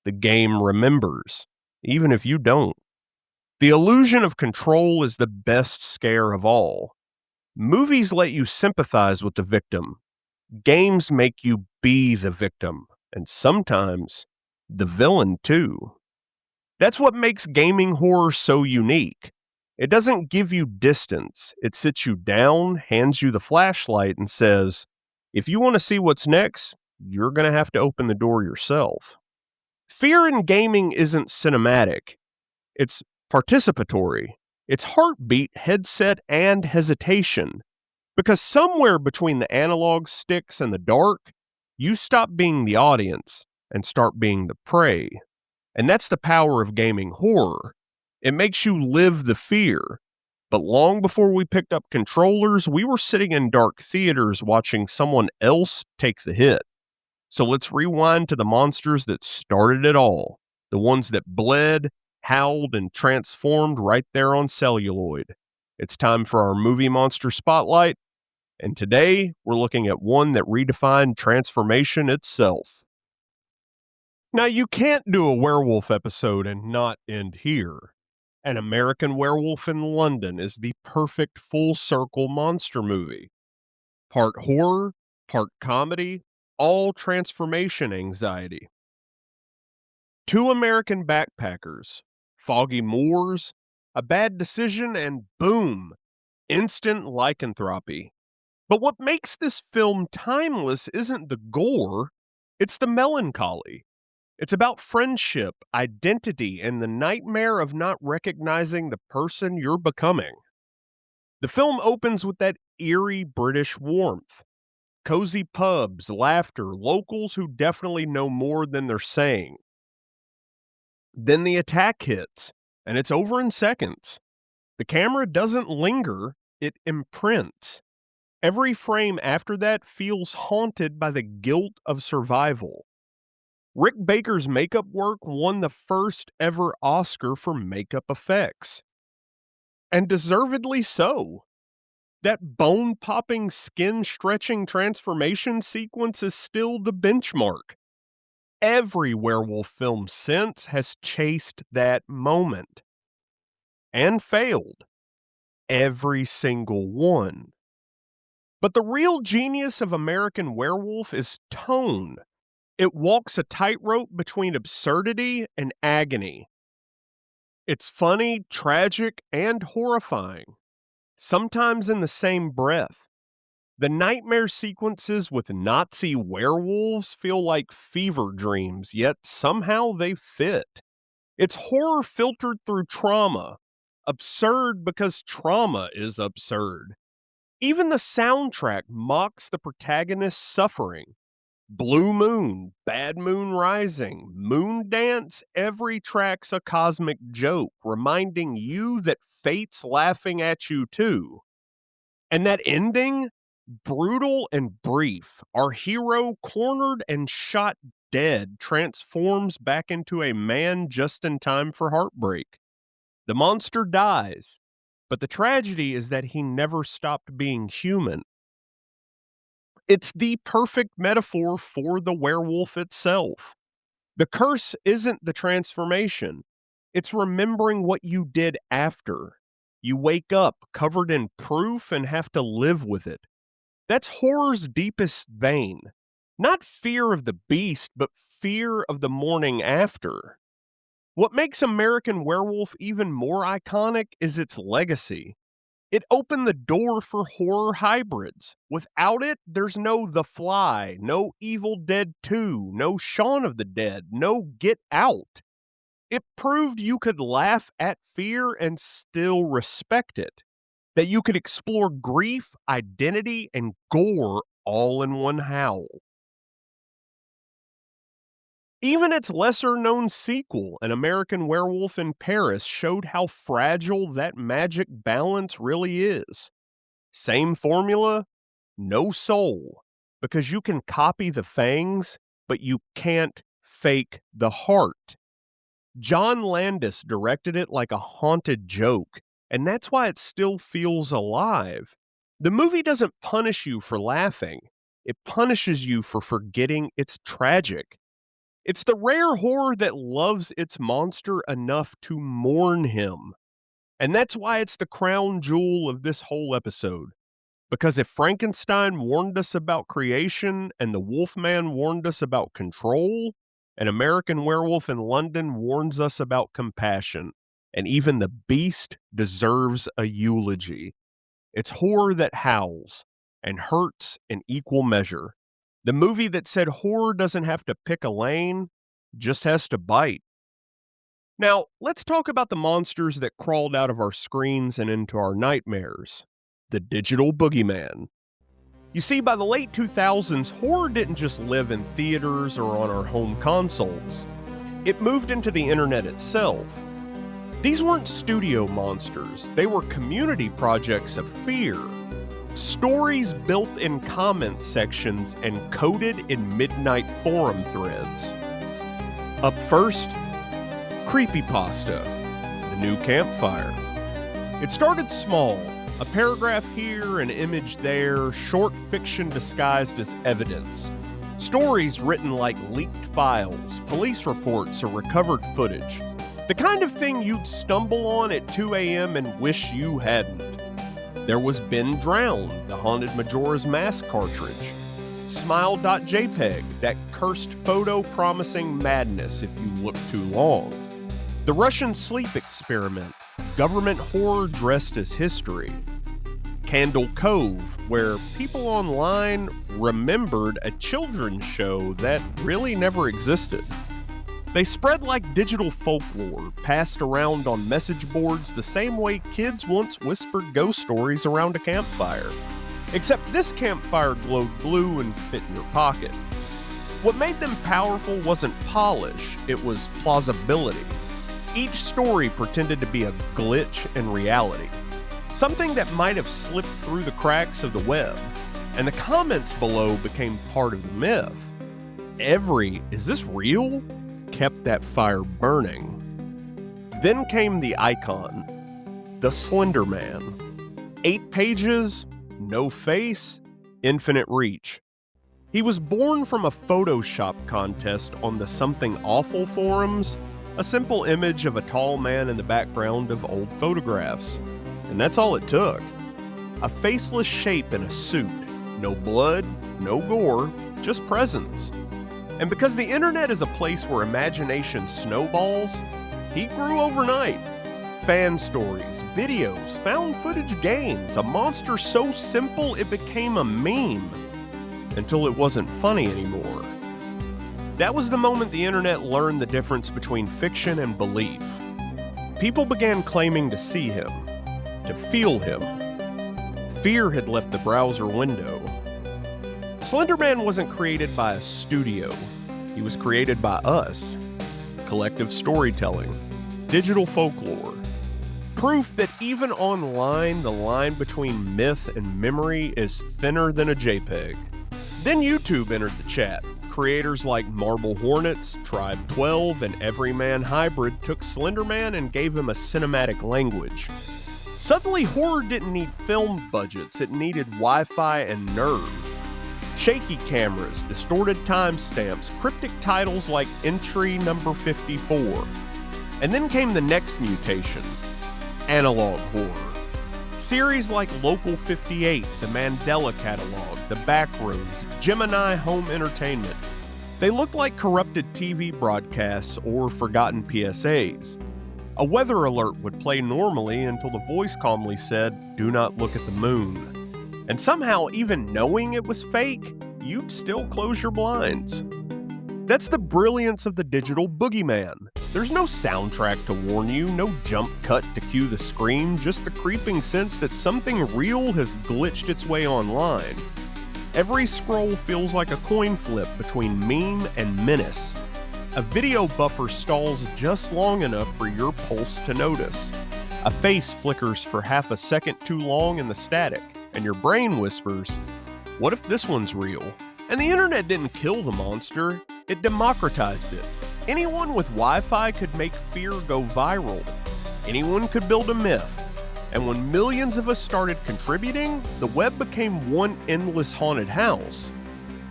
The game remembers, even if you don't. The illusion of control is the best scare of all. Movies let you sympathize with the victim. Games make you be the victim, and sometimes the villain too. That's what makes gaming horror so unique. It doesn't give you distance. It sits you down, hands you the flashlight, and says, if you want to see what's next, you're going to have to open the door yourself. Fear in gaming isn't cinematic. It's participatory. It's heartbeat, headset, and hesitation. Because somewhere between the analog sticks and the dark, you stop being the audience and start being the prey. And that's the power of gaming horror. It makes you live the fear. But long before we picked up controllers, we were sitting in dark theaters watching someone else take the hit. So let's rewind to the monsters that started it all. The ones that bled, howled, and transformed right there on celluloid. It's time for our movie monster spotlight. And today, we're looking at one that redefined transformation itself. Now, you can't do a werewolf episode and not end here. An American Werewolf in London is the perfect full-circle monster movie. Part horror, part comedy, all transformation anxiety. Two American backpackers, foggy moors, a bad decision, and boom, instant lycanthropy. But what makes this film timeless isn't the gore, it's the melancholy. It's about friendship, identity, and the nightmare of not recognizing the person you're becoming. The film opens with that eerie British warmth. Cozy pubs, laughter, locals who definitely know more than they're saying. Then the attack hits, and it's over in seconds. The camera doesn't linger, it imprints. Every frame after that feels haunted by the guilt of survival. Rick Baker's makeup work won the first ever Oscar for makeup effects. And deservedly so. That bone-popping, skin-stretching transformation sequence is still the benchmark. Every werewolf film since has chased that moment. And failed. Every single one. But the real genius of American Werewolf is tone. It walks a tightrope between absurdity and agony. It's funny, tragic, and horrifying, sometimes in the same breath. The nightmare sequences with Nazi werewolves feel like fever dreams, yet somehow they fit. It's horror filtered through trauma, absurd because trauma is absurd. Even the soundtrack mocks the protagonist's suffering. Blue Moon, Bad Moon Rising, Moon Dance, every track's a cosmic joke, reminding you that fate's laughing at you too. And that ending, brutal and brief, our hero, cornered and shot dead, transforms back into a man just in time for heartbreak. The monster dies, but the tragedy is that he never stopped being human. It's the perfect metaphor for the werewolf itself. The curse isn't the transformation. It's remembering what you did after. You wake up covered in proof and have to live with it. That's horror's deepest vein. Not fear of the beast, but fear of the morning after. What makes American Werewolf even more iconic is its legacy. It opened the door for horror hybrids. Without it, there's no The Fly, no Evil Dead 2, no Shaun of the Dead, no Get Out. It proved you could laugh at fear and still respect it. That you could explore grief, identity, and gore all in one howl. Even its lesser-known sequel, An American Werewolf in Paris, showed how fragile that magic balance really is. Same formula, no soul, because you can copy the fangs, but you can't fake the heart. John Landis directed it like a haunted joke, and that's why it still feels alive. The movie doesn't punish you for laughing. It punishes you for forgetting it's tragic. It's the rare horror that loves its monster enough to mourn him. And that's why it's the crown jewel of this whole episode. Because if Frankenstein warned us about creation and the Wolfman warned us about control, An American Werewolf in London warns us about compassion. And even the beast deserves a eulogy. It's horror that howls and hurts in equal measure. The movie that said horror doesn't have to pick a lane, just has to bite. Now, let's talk about the monsters that crawled out of our screens and into our nightmares. The digital boogeyman. You see, by the late 2000s, horror didn't just live in theaters or on our home consoles. It moved into the internet itself. These weren't studio monsters, they were community projects of fear. Stories built in comment sections and coded in midnight forum threads. Up first, creepypasta, the new campfire. It started small, a paragraph here, an image there, short fiction disguised as evidence. Stories written like leaked files, police reports, or recovered footage. The kind of thing you'd stumble on at 2 a.m. and wish you hadn't. There was Ben Drowned, the Haunted Majora's Mask cartridge. smile.jpg, that cursed photo promising madness if you look too long. The Russian sleep experiment, government horror dressed as history. Candle Cove, where people online remembered a children's show that really never existed. They spread like digital folklore, passed around on message boards the same way kids once whispered ghost stories around a campfire. Except this campfire glowed blue and fit in your pocket. What made them powerful wasn't polish, it was plausibility. Each story pretended to be a glitch in reality. Something that might have slipped through the cracks of the web, and the comments below became part of the myth. Every "is this real?" kept that fire burning. Then came the icon, the Slender Man. 8 pages, no face, infinite reach. He was born from a Photoshop contest on the Something Awful forums, a simple image of a tall man in the background of old photographs. And that's all it took. A faceless shape in a suit. No blood, no gore, just presence. And because the internet is a place where imagination snowballs, he grew overnight. Fan stories, videos, found footage games, a monster so simple it became a meme. Until it wasn't funny anymore. That was the moment the internet learned the difference between fiction and belief. People began claiming to see him. To feel him. Fear had left the browser window. Slenderman wasn't created by a studio. He was created by us. Collective storytelling. Digital folklore. Proof that even online, the line between myth and memory is thinner than a JPEG. Then YouTube entered the chat. Creators like Marble Hornets, Tribe 12, and Everyman Hybrid took Slenderman and gave him a cinematic language. Suddenly, horror didn't need film budgets, it needed Wi-Fi and nerve. Shaky cameras, distorted timestamps, cryptic titles like Entry Number 54. And then came the next mutation, analog horror. Series like Local 58, The Mandela Catalog, The Backroads, Gemini Home Entertainment. They looked like corrupted TV broadcasts or forgotten PSAs. A weather alert would play normally until the voice calmly said, "Do not look at the moon." And somehow, even knowing it was fake, you'd still close your blinds. That's the brilliance of the digital boogeyman. There's no soundtrack to warn you, no jump cut to cue the scream, just the creeping sense that something real has glitched its way online. Every scroll feels like a coin flip between meme and menace. A video buffer stalls just long enough for your pulse to notice. A face flickers for half a second too long in the static, and your brain whispers, "What if this one's real?" And the internet didn't kill the monster, it democratized it. Anyone with Wi-Fi could make fear go viral. Anyone could build a myth. And when millions of us started contributing, the web became one endless haunted house.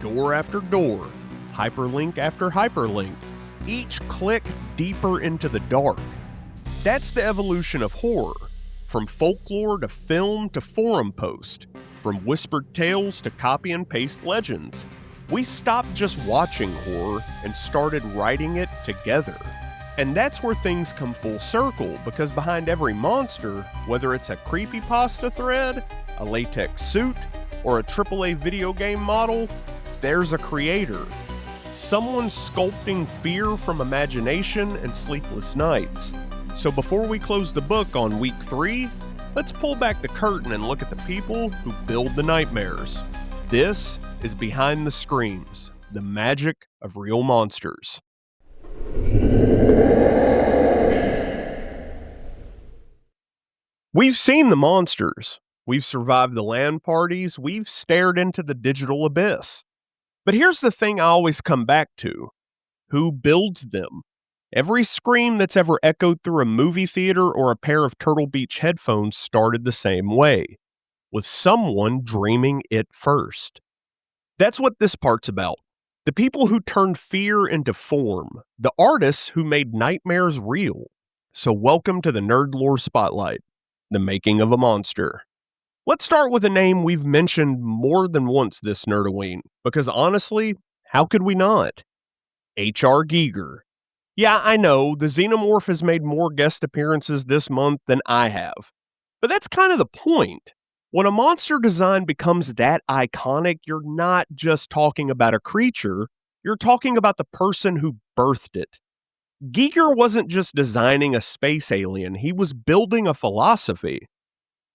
Door after door, hyperlink after hyperlink, each click deeper into the dark. That's the evolution of horror, from folklore to film to forum post, from whispered tales to copy and paste legends. We stopped just watching horror and started writing it together. And that's where things come full circle, because behind every monster, whether it's a creepypasta thread, a latex suit, or a AAA video game model, there's a creator. Someone sculpting fear from imagination and sleepless nights. So before we close the book on week 3, let's pull back the curtain and look at the people who build the nightmares. This is Behind the Screams, the magic of real monsters. We've seen the monsters. We've survived the LAN parties. We've stared into the digital abyss. But here's the thing I always come back to. Who builds them? Every scream that's ever echoed through a movie theater or a pair of Turtle Beach headphones started the same way, with someone dreaming it first. That's what this part's about. The people who turned fear into form. The artists who made nightmares real. So welcome to the Nerd Lore Spotlight, the making of a monster. Let's start with a name we've mentioned more than once this Nerdoween, because honestly, how could we not? H.R. Giger. Yeah, I know, the Xenomorph has made more guest appearances this month than I have. But that's kind of the point. When a monster design becomes that iconic, you're not just talking about a creature, you're talking about the person who birthed it. Giger wasn't just designing a space alien, he was building a philosophy.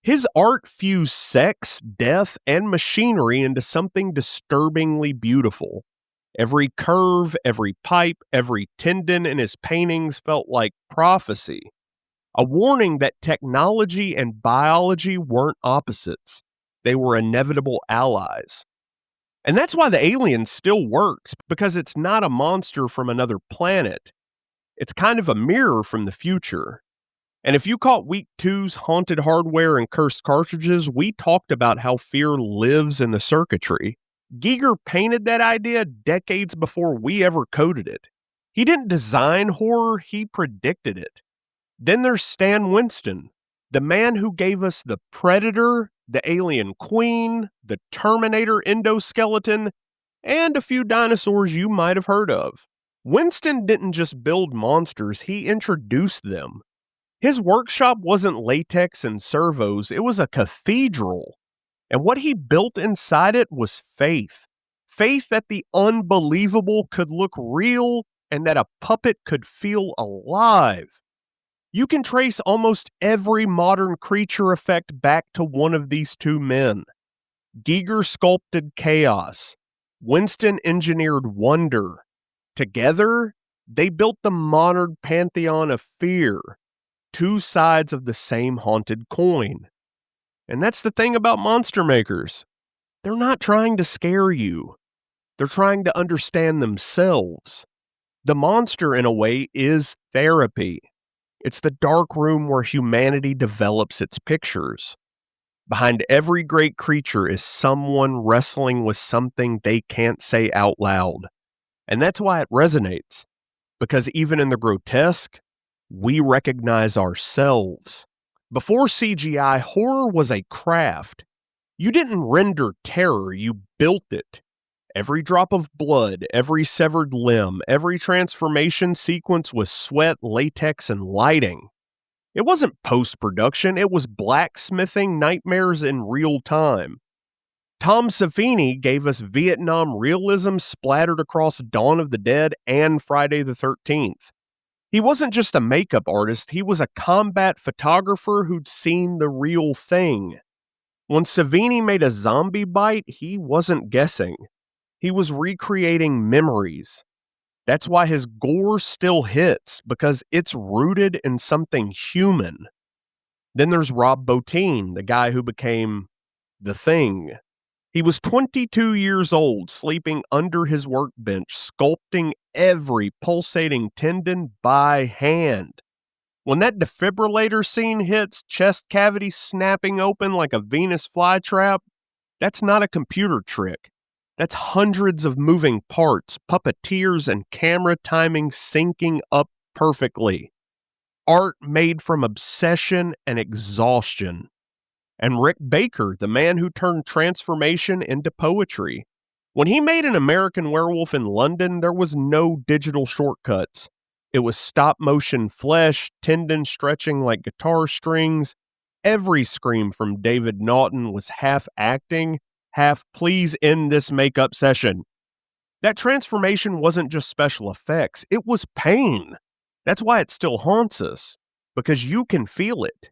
His art fused sex, death, and machinery into something disturbingly beautiful. Every curve, every pipe, every tendon in his paintings felt like prophecy, a warning that technology and biology weren't opposites. They were inevitable allies. And that's why the alien still works, because it's not a monster from another planet. It's kind of a mirror from the future. And if you caught week two's haunted hardware and cursed cartridges, we talked about how fear lives in the circuitry. Giger painted that idea decades before we ever coded it. He didn't design horror, he predicted it. Then there's Stan Winston, the man who gave us the Predator, the Alien Queen, the Terminator endoskeleton, and a few dinosaurs you might have heard of. Winston didn't just build monsters, he introduced them. His workshop wasn't latex and servos, it was a cathedral. And what he built inside it was faith. Faith that the unbelievable could look real and that a puppet could feel alive. You can trace almost every modern creature effect back to one of these two men. Giger sculpted chaos. Winston engineered wonder. Together, they built the modern pantheon of fear. Two sides of the same haunted coin. And that's the thing about monster makers. They're not trying to scare you. They're trying to understand themselves. The monster, in a way, is therapy. It's the dark room where humanity develops its pictures. Behind every great creature is someone wrestling with something they can't say out loud. And that's why it resonates. Because even in the grotesque, we recognize ourselves. Before CGI, horror was a craft. You didn't render terror, you built it. Every drop of blood, every severed limb, every transformation sequence was sweat, latex, and lighting. It wasn't post-production, it was blacksmithing nightmares in real time. Tom Savini gave us Vietnam realism splattered across Dawn of the Dead and Friday the 13th. He wasn't just a makeup artist, he was a combat photographer who'd seen the real thing. When Savini made a zombie bite, he wasn't guessing. He was recreating memories. That's why his gore still hits, because it's rooted in something human. Then there's Rob Bottin, the guy who became The Thing. He was 22 years old, sleeping under his workbench, sculpting every pulsating tendon by hand. When that defibrillator scene hits, chest cavity snapping open like a Venus flytrap, that's not a computer trick. That's hundreds of moving parts, puppeteers, and camera timing syncing up perfectly. Art made from obsession and exhaustion. And Rick Baker, the man who turned transformation into poetry. When he made An American Werewolf in London, there was no digital shortcuts. It was stop-motion flesh, tendon stretching like guitar strings. Every scream from David Naughton was half acting, half please end this makeup session. That transformation wasn't just special effects, it was pain. That's why it still haunts us, because you can feel it.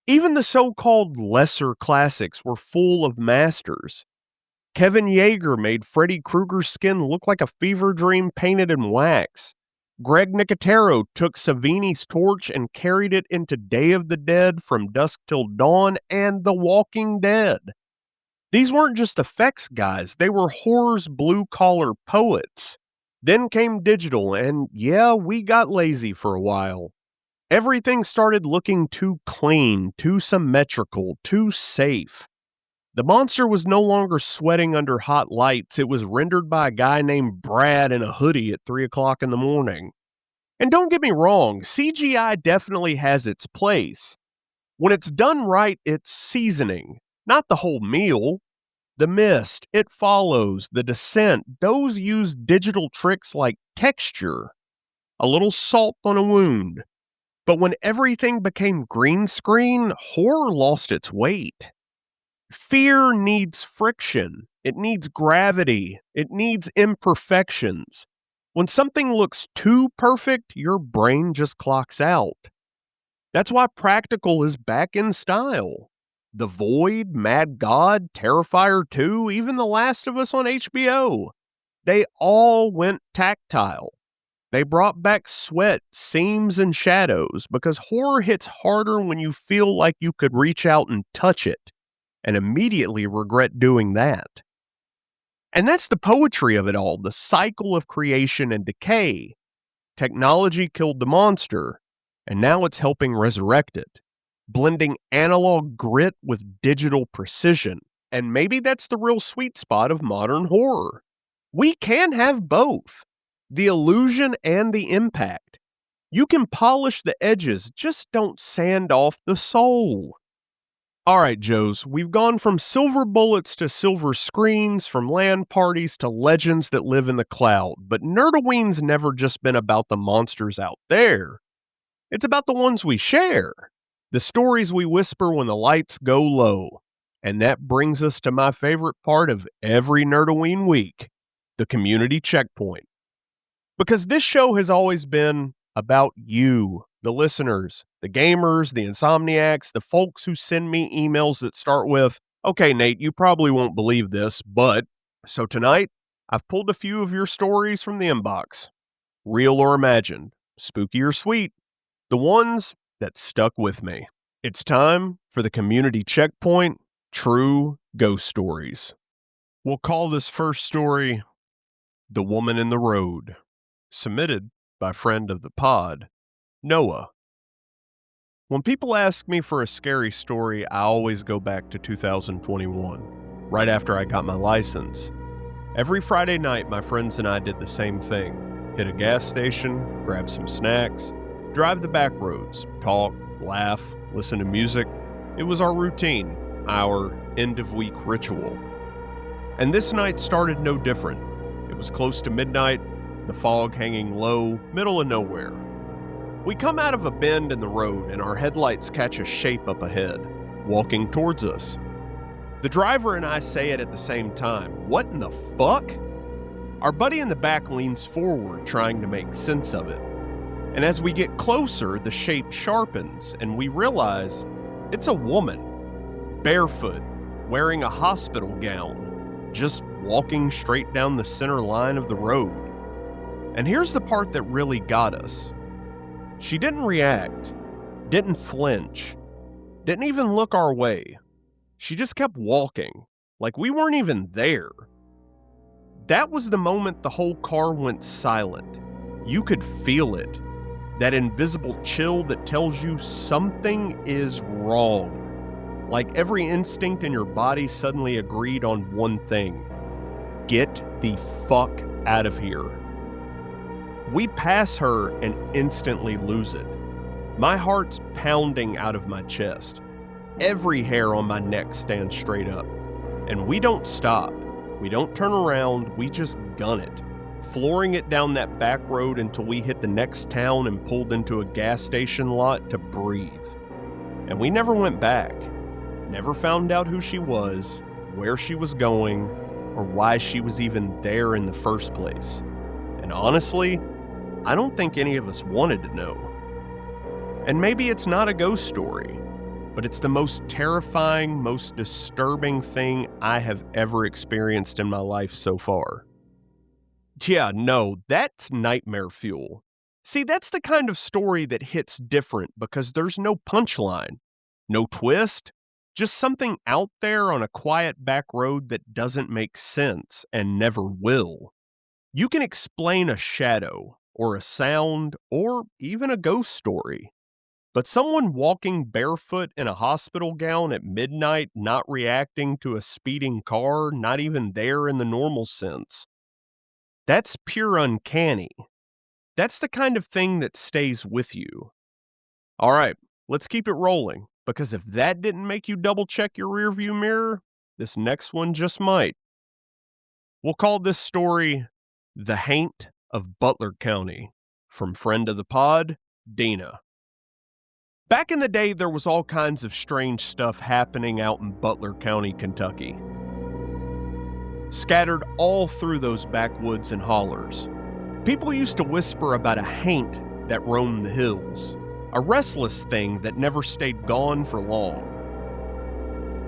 Even the so-called lesser classics were full of masters. Kevin Yeager made Freddy Krueger's skin look like a fever dream painted in wax. Greg Nicotero took Savini's torch and carried it into Day of the Dead, From Dusk Till Dawn, and The Walking Dead. These weren't just effects guys, they were horror's blue-collar poets. Then came digital, and yeah, we got lazy for a while. Everything started looking too clean, too symmetrical, too safe. The monster was no longer sweating under hot lights, it was rendered by a guy named Brad in a hoodie at 3 o'clock in the morning. And don't get me wrong, CGI definitely has its place. When it's done right, it's seasoning. Not the whole meal. The Mist, It Follows, The Descent, those use digital tricks like texture, a little salt on a wound. But when everything became green screen, horror lost its weight. Fear needs friction. It needs gravity. It needs imperfections. When something looks too perfect, your brain just clocks out. That's why practical is back in style. The Void, Mad God, Terrifier 2, even The Last of Us on HBO. They all went tactile. They brought back sweat, seams, and shadows because horror hits harder when you feel like you could reach out and touch it and immediately regret doing that. And that's the poetry of it all, the cycle of creation and decay. Technology killed the monster, and now it's helping resurrect it, blending analog grit with digital precision. And maybe that's the real sweet spot of modern horror. We can have both, the illusion and the impact. You can polish the edges, just don't sand off the soul. All right, Joes, we've gone from silver bullets to silver screens, from LAN parties to legends that live in the cloud. But Nerdoween's never just been about the monsters out there. It's about the ones we share, the stories we whisper when the lights go low. And that brings us to my favorite part of every Nerdoween week, the community checkpoint. Because this show has always been about you, the listeners, the gamers, the insomniacs, the folks who send me emails that start with, "Okay, Nate, you probably won't believe this, but..." So tonight, I've pulled a few of your stories from the inbox. Real or imagined, spooky or sweet, the ones that stuck with me. It's time for the community checkpoint, True Ghost Stories. We'll call this first story, The Woman in the Road, submitted by friend of the pod, Noah. When people ask me for a scary story, I always go back to 2021, right after I got my license. Every Friday night, my friends and I did the same thing. Hit a gas station, grab some snacks, drive the back roads, talk, laugh, listen to music. It was our routine, our end-of-week ritual. And this night started no different. It was close to midnight, the fog hanging low, middle of nowhere. We come out of a bend in the road and our headlights catch a shape up ahead, walking towards us. The driver and I say it at the same time. What in the fuck? Our buddy in the back leans forward, trying to make sense of it. And as we get closer, the shape sharpens and we realize it's a woman, barefoot, wearing a hospital gown, just walking straight down the center line of the road. And here's the part that really got us. She didn't react, didn't flinch, didn't even look our way. She just kept walking, like we weren't even there. That was the moment the whole car went silent. You could feel it. That invisible chill that tells you something is wrong. Like every instinct in your body suddenly agreed on one thing. Get the fuck out of here. We pass her and instantly lose it. My heart's pounding out of my chest. Every hair on my neck stands straight up. And we don't stop. We don't turn around, we just gun it, flooring it down that back road until we hit the next town and pulled into a gas station lot to breathe. And we never went back. Never found out who she was, where she was going, or why she was even there in the first place. And honestly, I don't think any of us wanted to know. And maybe it's not a ghost story, but it's the most terrifying, most disturbing thing I have ever experienced in my life so far. Yeah, no, that's nightmare fuel. See, that's the kind of story that hits different because there's no punchline, no twist, just something out there on a quiet back road that doesn't make sense and never will. You can explain a shadow, or a sound, or even a ghost story. But someone walking barefoot in a hospital gown at midnight, not reacting to a speeding car, not even there in the normal sense, that's pure uncanny. That's the kind of thing that stays with you. All right, let's keep it rolling. Because if that didn't make you double check your rearview mirror, this next one just might. We'll call this story The Haint of Butler County, from friend of the pod, Dina. Back in the day, there was all kinds of strange stuff happening out in Butler County, Kentucky. Scattered all through those backwoods and hollers, people used to whisper about a haint that roamed the hills, a restless thing that never stayed gone for long.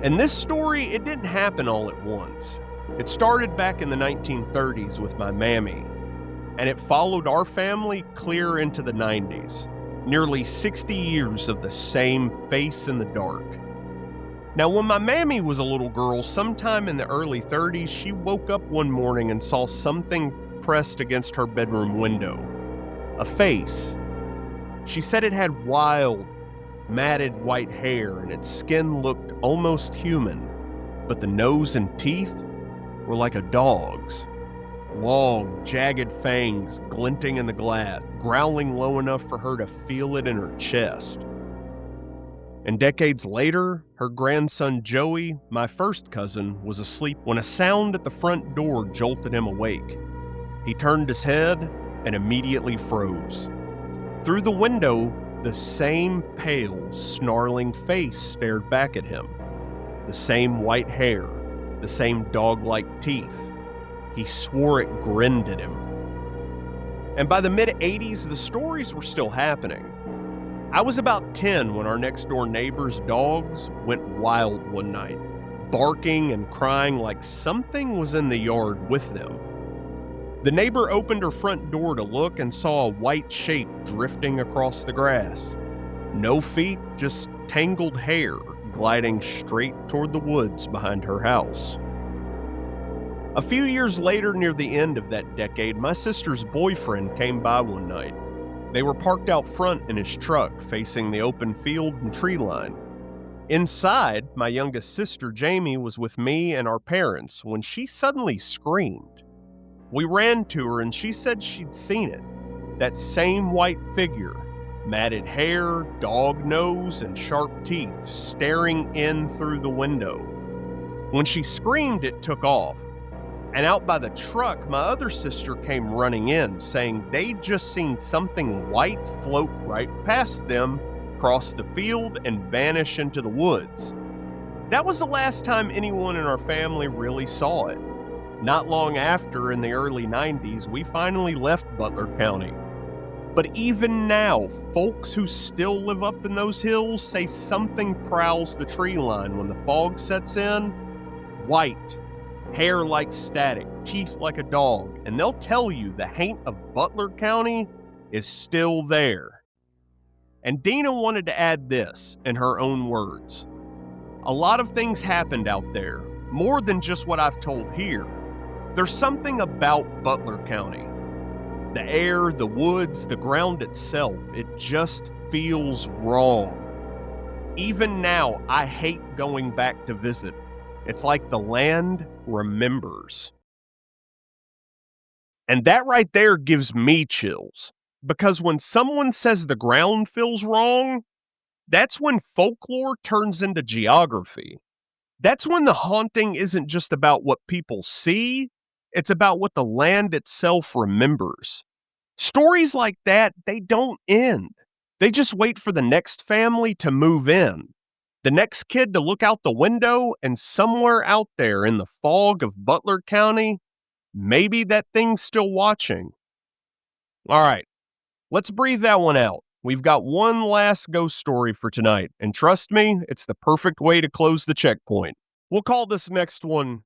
And this story, it didn't happen all at once. It started back in the 1930s with my mammy, and it followed our family clear into the 90s. Nearly 60 years of the same face in the dark. Now, when my mammy was a little girl, sometime in the early 30s, she woke up one morning and saw something pressed against her bedroom window. A face. She said it had wild, matted white hair and its skin looked almost human, but the nose and teeth were like a dog's. Long, jagged fangs glinting in the glass, growling low enough for her to feel it in her chest. And decades later, her grandson Joey, my first cousin, was asleep when a sound at the front door jolted him awake. He turned his head and immediately froze. Through the window, the same pale, snarling face stared back at him. The same white hair, the same dog-like teeth. He swore it grinned at him. And by the mid-'80s, the stories were still happening. I was about 10 when our next-door neighbor's dogs went wild one night, barking and crying like something was in the yard with them. The neighbor opened her front door to look and saw a white shape drifting across the grass. No feet, just tangled hair gliding straight toward the woods behind her house. A few years later, near the end of that decade, my sister's boyfriend came by one night. They were parked out front in his truck, facing the open field and tree line. Inside, my youngest sister, Jamie, was with me and our parents when she suddenly screamed. We ran to her and she said she'd seen it. That same white figure, matted hair, dog nose, and sharp teeth, staring in through the window. When she screamed, it took off. And out by the truck, my other sister came running in, saying they'd just seen something white float right past them, cross the field, and vanish into the woods. That was the last time anyone in our family really saw it. Not long after, in the early 90s, we finally left Butler County. But even now, folks who still live up in those hills say something prowls the tree line when the fog sets in. White. Hair like static, teeth like a dog, and they'll tell you the Haint of Butler County is still there. And Dina wanted to add this in her own words. A lot of things happened out there, more than just what I've told here. There's something about Butler County. The air, the woods, the ground itself, it just feels wrong. Even now, I hate going back to visit. It's like the land remembers. And that right there gives me chills. Because when someone says the ground feels wrong, that's when folklore turns into geography. That's when the haunting isn't just about what people see, it's about what the land itself remembers. Stories like that, they don't end. They just wait for the next family to move in. The next kid to look out the window, and somewhere out there in the fog of Butler County, maybe that thing's still watching. All right, let's breathe that one out. We've got one last ghost story for tonight, and trust me, it's the perfect way to close the checkpoint. We'll call this next one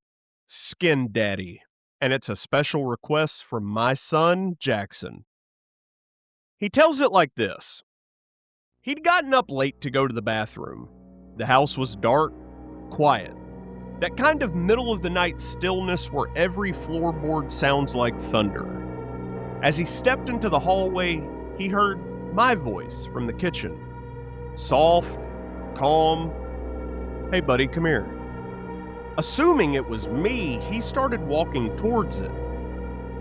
Skin Daddy, and it's a special request from my son, Jackson. He tells it like this. He'd gotten up late to go to the bathroom. The house was dark, quiet. That kind of middle-of-the-night stillness where every floorboard sounds like thunder. As he stepped into the hallway, he heard my voice from the kitchen. Soft, calm. Hey buddy, come here. Assuming it was me, he started walking towards it.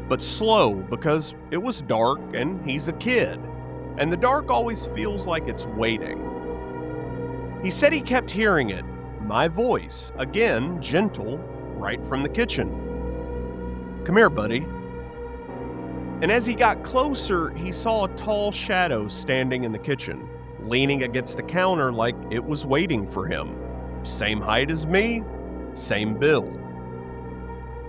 But slow, because it was dark and he's a kid. And the dark always feels like it's waiting. He said he kept hearing it, my voice, again, gentle, right from the kitchen. "Come here, buddy." And as he got closer, he saw a tall shadow standing in the kitchen, leaning against the counter like it was waiting for him. Same height as me, same build.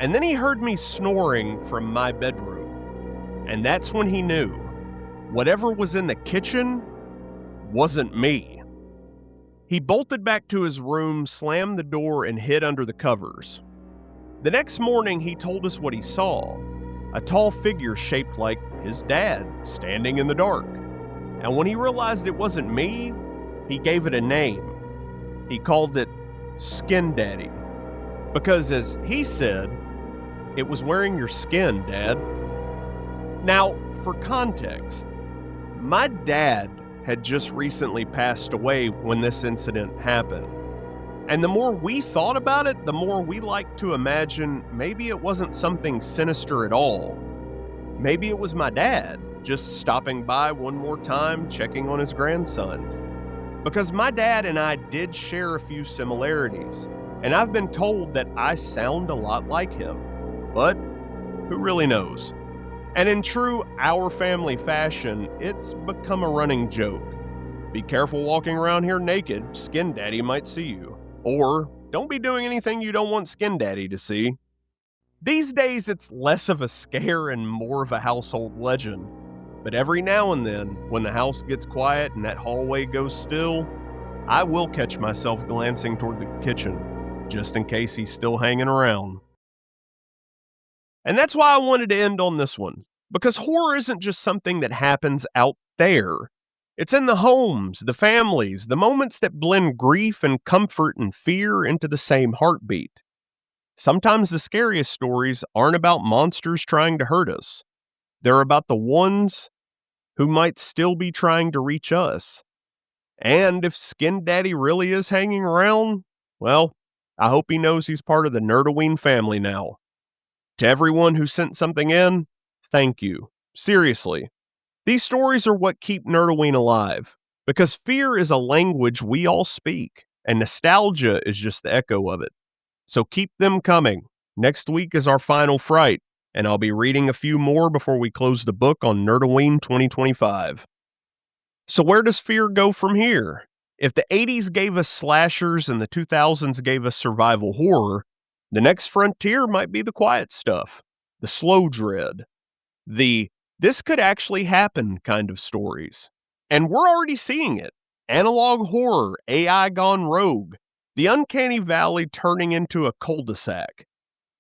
And then he heard me snoring from my bedroom. And that's when he knew whatever was in the kitchen wasn't me. He bolted back to his room, slammed the door, and hid under the covers. The next morning, he told us what he saw. A tall figure shaped like his dad, standing in the dark. And when he realized it wasn't me, he gave it a name. He called it Skin Daddy. Because as he said, it was wearing your skin, Dad. Now, for context, my dad had just recently passed away when this incident happened. And the more we thought about it, the more we liked to imagine maybe it wasn't something sinister at all. Maybe it was my dad just stopping by one more time, checking on his grandson. Because my dad and I did share a few similarities, and I've been told that I sound a lot like him. But who really knows? And in true our family fashion, it's become a running joke. Be careful walking around here naked, Skin Daddy might see you. Or don't be doing anything you don't want Skin Daddy to see. These days, it's less of a scare and more of a household legend. But every now and then, when the house gets quiet and that hallway goes still, I will catch myself glancing toward the kitchen, just in case he's still hanging around. And that's why I wanted to end on this one, because horror isn't just something that happens out there. It's in the homes, the families, the moments that blend grief and comfort and fear into the same heartbeat. Sometimes the scariest stories aren't about monsters trying to hurt us. They're about the ones who might still be trying to reach us. And if Skin Daddy really is hanging around, well, I hope he knows he's part of the Nerdoween family now. To everyone who sent something in, thank you. Seriously. These stories are what keep Nerdoween alive, because fear is a language we all speak, and nostalgia is just the echo of it. So keep them coming. Next week is our final fright, and I'll be reading a few more before we close the book on Nerdoween 2025. So where does fear go from here? If the 80s gave us slashers and the 2000s gave us survival horror, the next frontier might be the quiet stuff, the slow dread, the this could actually happen kind of stories. And we're already seeing it. Analog horror, AI gone rogue, the uncanny valley turning into a cul-de-sac.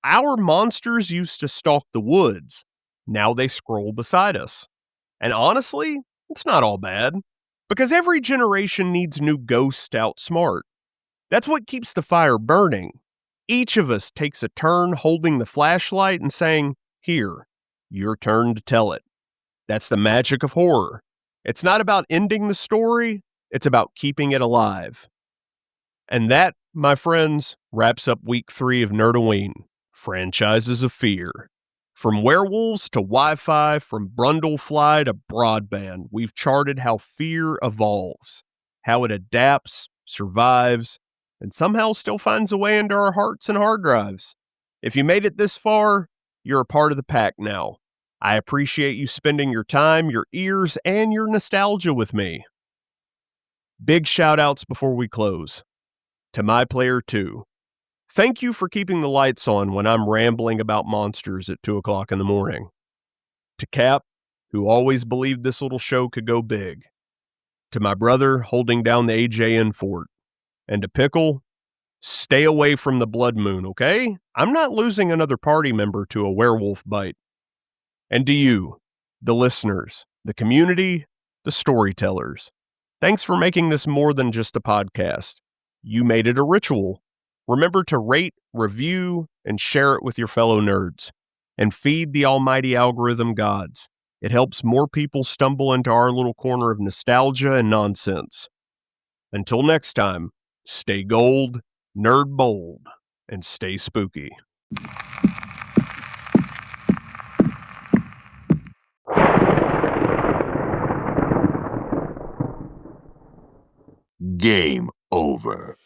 Our monsters used to stalk the woods. Now they scroll beside us. And honestly, it's not all bad, because every generation needs new ghosts to outsmart. That's what keeps the fire burning. Each of us takes a turn holding the flashlight and saying, "Here, your turn to tell it." That's the magic of horror. It's not about ending the story, it's about keeping it alive. And that, my friends, wraps up week 3 of Nerdoween, Franchises of Fear. From werewolves to Wi-Fi, from Brundlefly to broadband, we've charted how fear evolves, how it adapts, survives, and somehow still finds a way into our hearts and hard drives. If you made it this far, you're a part of the pack now. I appreciate you spending your time, your ears, and your nostalgia with me. Big shout-outs before we close. To My Player 2. Thank you for keeping the lights on when I'm rambling about monsters at 2 o'clock in the morning. To Cap, who always believed this little show could go big. To my brother holding down the AJN fort. And to Pickle, stay away from the blood moon, okay? I'm not losing another party member to a werewolf bite. And to you, the listeners, the community, the storytellers, thanks for making this more than just a podcast. You made it a ritual. Remember to rate, review, and share it with your fellow nerds. And feed the almighty algorithm gods. It helps more people stumble into our little corner of nostalgia and nonsense. Until next time, stay gold, nerd bold, and stay spooky. Game over.